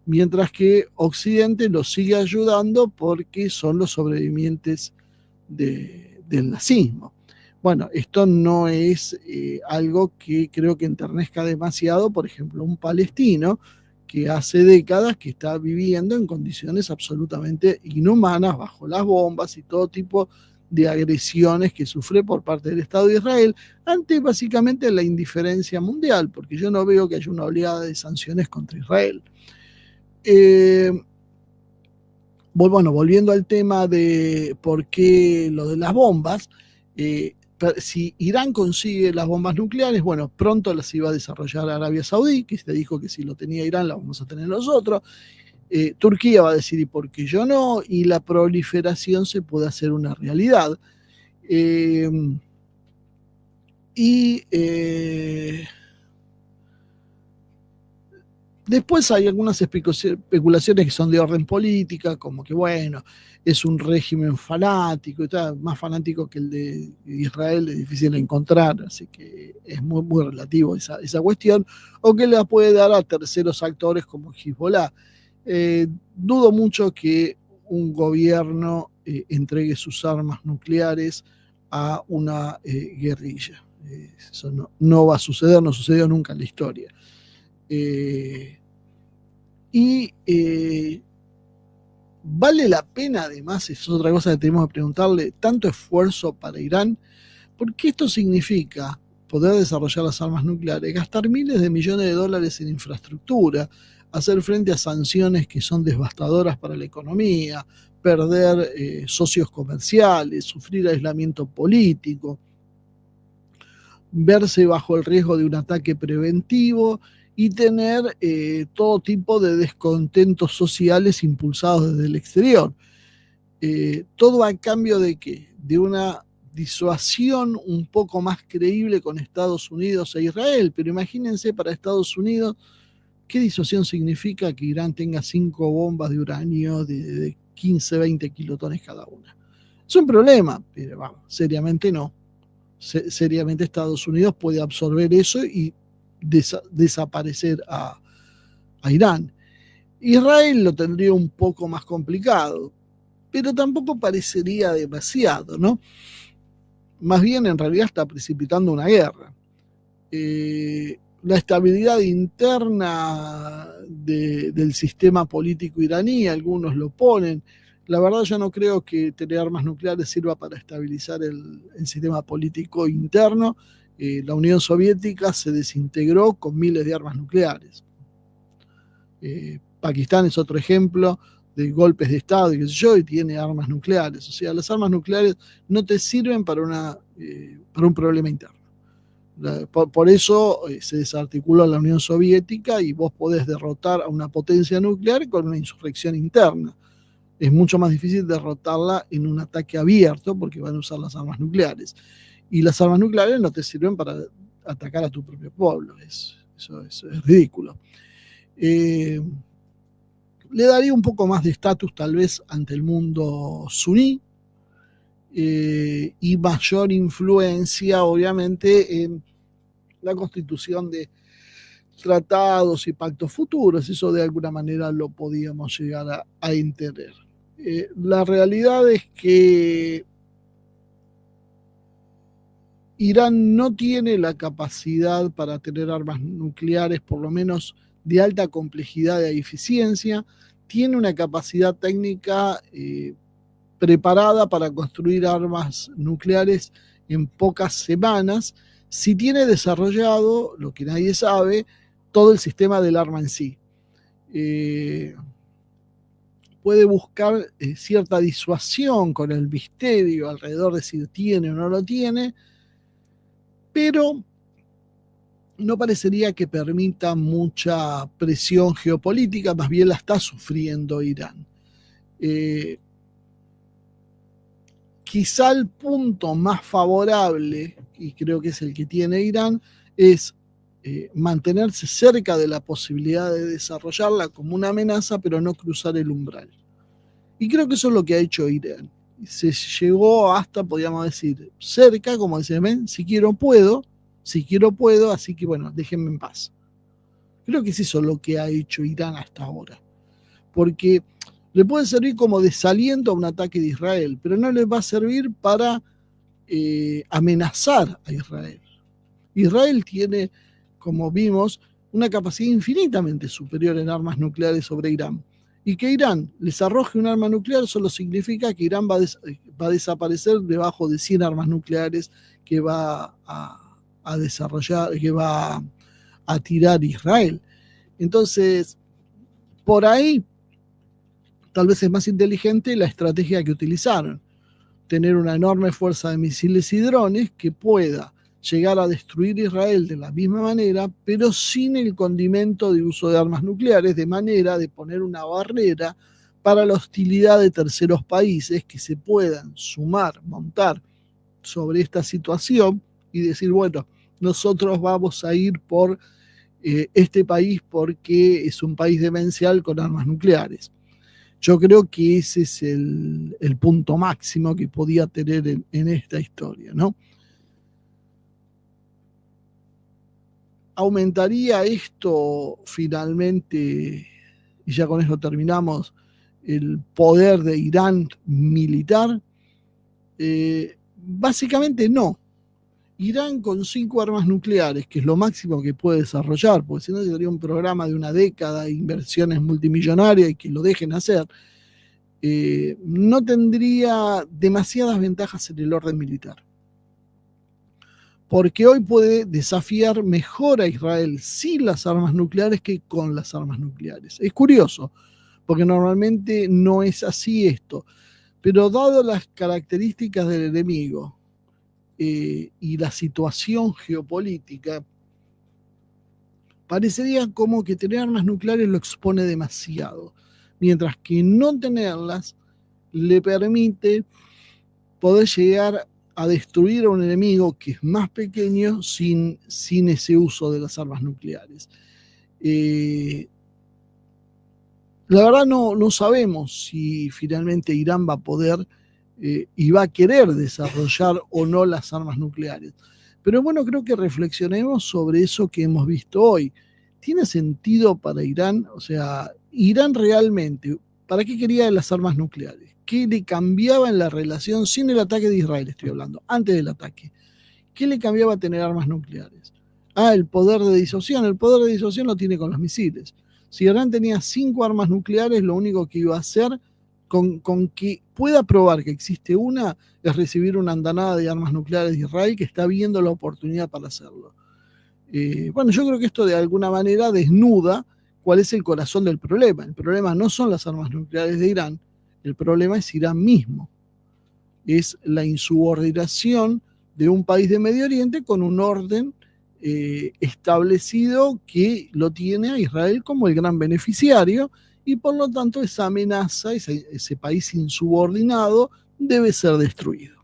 mientras que Occidente los sigue ayudando porque son los sobrevivientes del nazismo. Bueno, esto no es algo que creo que enternezca demasiado, por ejemplo, un palestino que hace décadas que está viviendo en condiciones absolutamente inhumanas, bajo las bombas y todo tipo de agresiones que sufre por parte del Estado de Israel, ante básicamente la indiferencia mundial, porque yo no veo que haya una oleada de sanciones contra Israel. Bueno, volviendo al tema de por qué lo de las bombas, si Irán consigue las bombas nucleares, bueno, pronto las iba a desarrollar Arabia Saudí, que se dijo que si lo tenía Irán, las vamos a tener nosotros. Turquía va a decir, ¿y por qué yo no? Y la proliferación se puede hacer una realidad. Eh, y después hay algunas especulaciones que son de orden política, como que, bueno, es un régimen fanático, y tal, más fanático que el de Israel, es difícil de encontrar, así que es muy, muy relativo esa cuestión, o que la puede dar a terceros actores como Hezbollah. Dudo mucho que un gobierno entregue sus armas nucleares a una guerrilla. Eso no va a suceder, no sucedió nunca en la historia. Y vale la pena, además, es otra cosa que tenemos que preguntarle, tanto esfuerzo para Irán, porque esto significa poder desarrollar las armas nucleares, gastar miles de millones de dólares en infraestructura, hacer frente a sanciones que son devastadoras para la economía, perder socios comerciales, sufrir aislamiento político, verse bajo el riesgo de un ataque preventivo y tener todo tipo de descontentos sociales impulsados desde el exterior. Todo a cambio de ¿qué? De una disuasión un poco más creíble con Estados Unidos e Israel. Pero imagínense para Estados Unidos, ¿qué disuasión significa que Irán tenga 5 bombas de uranio de 15, 20 kilotones cada una? Es un problema, pero vamos, seriamente no. Seriamente Estados Unidos puede absorber eso y desaparecer a Irán. Israel lo tendría un poco más complicado, pero tampoco parecería demasiado, ¿no? Más bien en realidad está precipitando una guerra. La estabilidad interna del sistema político iraní, algunos lo ponen. La verdad yo no creo que tener armas nucleares sirva para estabilizar el sistema político interno. La Unión Soviética se desintegró con miles de armas nucleares. Pakistán es otro ejemplo de golpes de Estado y qué sé yo, y tiene armas nucleares. O sea, las armas nucleares no te sirven para un problema interno. Por eso se desarticuló la Unión Soviética y vos podés derrotar a una potencia nuclear con una insurrección interna. Es mucho más difícil derrotarla en un ataque abierto porque van a usar las armas nucleares. Y las armas nucleares no te sirven para atacar a tu propio pueblo. Eso es ridículo. Le daría un poco más de estatus tal vez ante el mundo suní y mayor influencia obviamente en la constitución de tratados y pactos futuros. Eso de alguna manera lo podíamos llegar a entender. La realidad es que Irán no tiene la capacidad para tener armas nucleares, por lo menos de alta complejidad y eficiencia. Tiene una capacidad técnica preparada para construir armas nucleares en pocas semanas, si tiene desarrollado, lo que nadie sabe, todo el sistema del arma en sí. Puede buscar cierta disuasión con el misterio alrededor de si lo tiene o no lo tiene, pero no parecería que permita mucha presión geopolítica, más bien la está sufriendo Irán. Quizá el punto más favorable, y creo que es el que tiene Irán, es mantenerse cerca de la posibilidad de desarrollarla como una amenaza, pero no cruzar el umbral. Y creo que eso es lo que ha hecho Irán. Se llegó hasta, podríamos decir, cerca, como dicen, ven, si quiero puedo, así que bueno, déjenme en paz. Creo que es eso lo que ha hecho Irán hasta ahora. Porque le puede servir como desaliento a un ataque de Israel, pero no le va a servir para amenazar a Israel. Israel tiene, como vimos, una capacidad infinitamente superior en armas nucleares sobre Irán. Y que Irán les arroje un arma nuclear solo significa que Irán va a desaparecer debajo de 100 armas nucleares que va a desarrollar, que va a tirar Israel. Entonces, por ahí, tal vez es más inteligente la estrategia que utilizaron. Tener una enorme fuerza de misiles y drones que pueda llegar a destruir Israel de la misma manera, pero sin el condimento de uso de armas nucleares, de manera de poner una barrera para la hostilidad de terceros países que se puedan sumar, montar sobre esta situación y decir, bueno, nosotros vamos a ir por este país porque es un país demencial con armas nucleares. Yo creo que ese es el punto máximo que podía tener en esta historia, ¿no? ¿Aumentaría esto finalmente, y ya con esto terminamos, el poder de Irán militar? Básicamente no. Irán con 5 armas nucleares, que es lo máximo que puede desarrollar, porque si no sería un programa de una década, inversiones multimillonarias y que lo dejen hacer, no tendría demasiadas ventajas en el orden militar. Porque hoy puede desafiar mejor a Israel sin las armas nucleares que con las armas nucleares. Es curioso, porque normalmente no es así esto, pero dado las características del enemigo y la situación geopolítica, parecería como que tener armas nucleares lo expone demasiado, mientras que no tenerlas le permite poder llegar a destruir a un enemigo que es más pequeño sin ese uso de las armas nucleares. La verdad no sabemos si finalmente Irán va a poder y va a querer desarrollar o no las armas nucleares. Pero bueno, creo que reflexionemos sobre eso que hemos visto hoy. ¿Tiene sentido para Irán? O sea, Irán realmente, ¿para qué quería las armas nucleares? ¿Qué le cambiaba en la relación sin el ataque de Israel, estoy hablando, antes del ataque? ¿Qué le cambiaba tener armas nucleares? El poder de disuasión. El poder de disuasión lo tiene con los misiles. Si Irán tenía 5 armas nucleares, lo único que iba a hacer con que pueda probar que existe una es recibir una andanada de armas nucleares de Israel que está viendo la oportunidad para hacerlo. Bueno, yo creo que esto de alguna manera desnuda cuál es el corazón del problema. El problema no son las armas nucleares de Irán, el problema es Irán mismo. Es la insubordinación de un país de Medio Oriente con un orden establecido que lo tiene a Israel como el gran beneficiario y por lo tanto esa amenaza, ese país insubordinado debe ser destruido.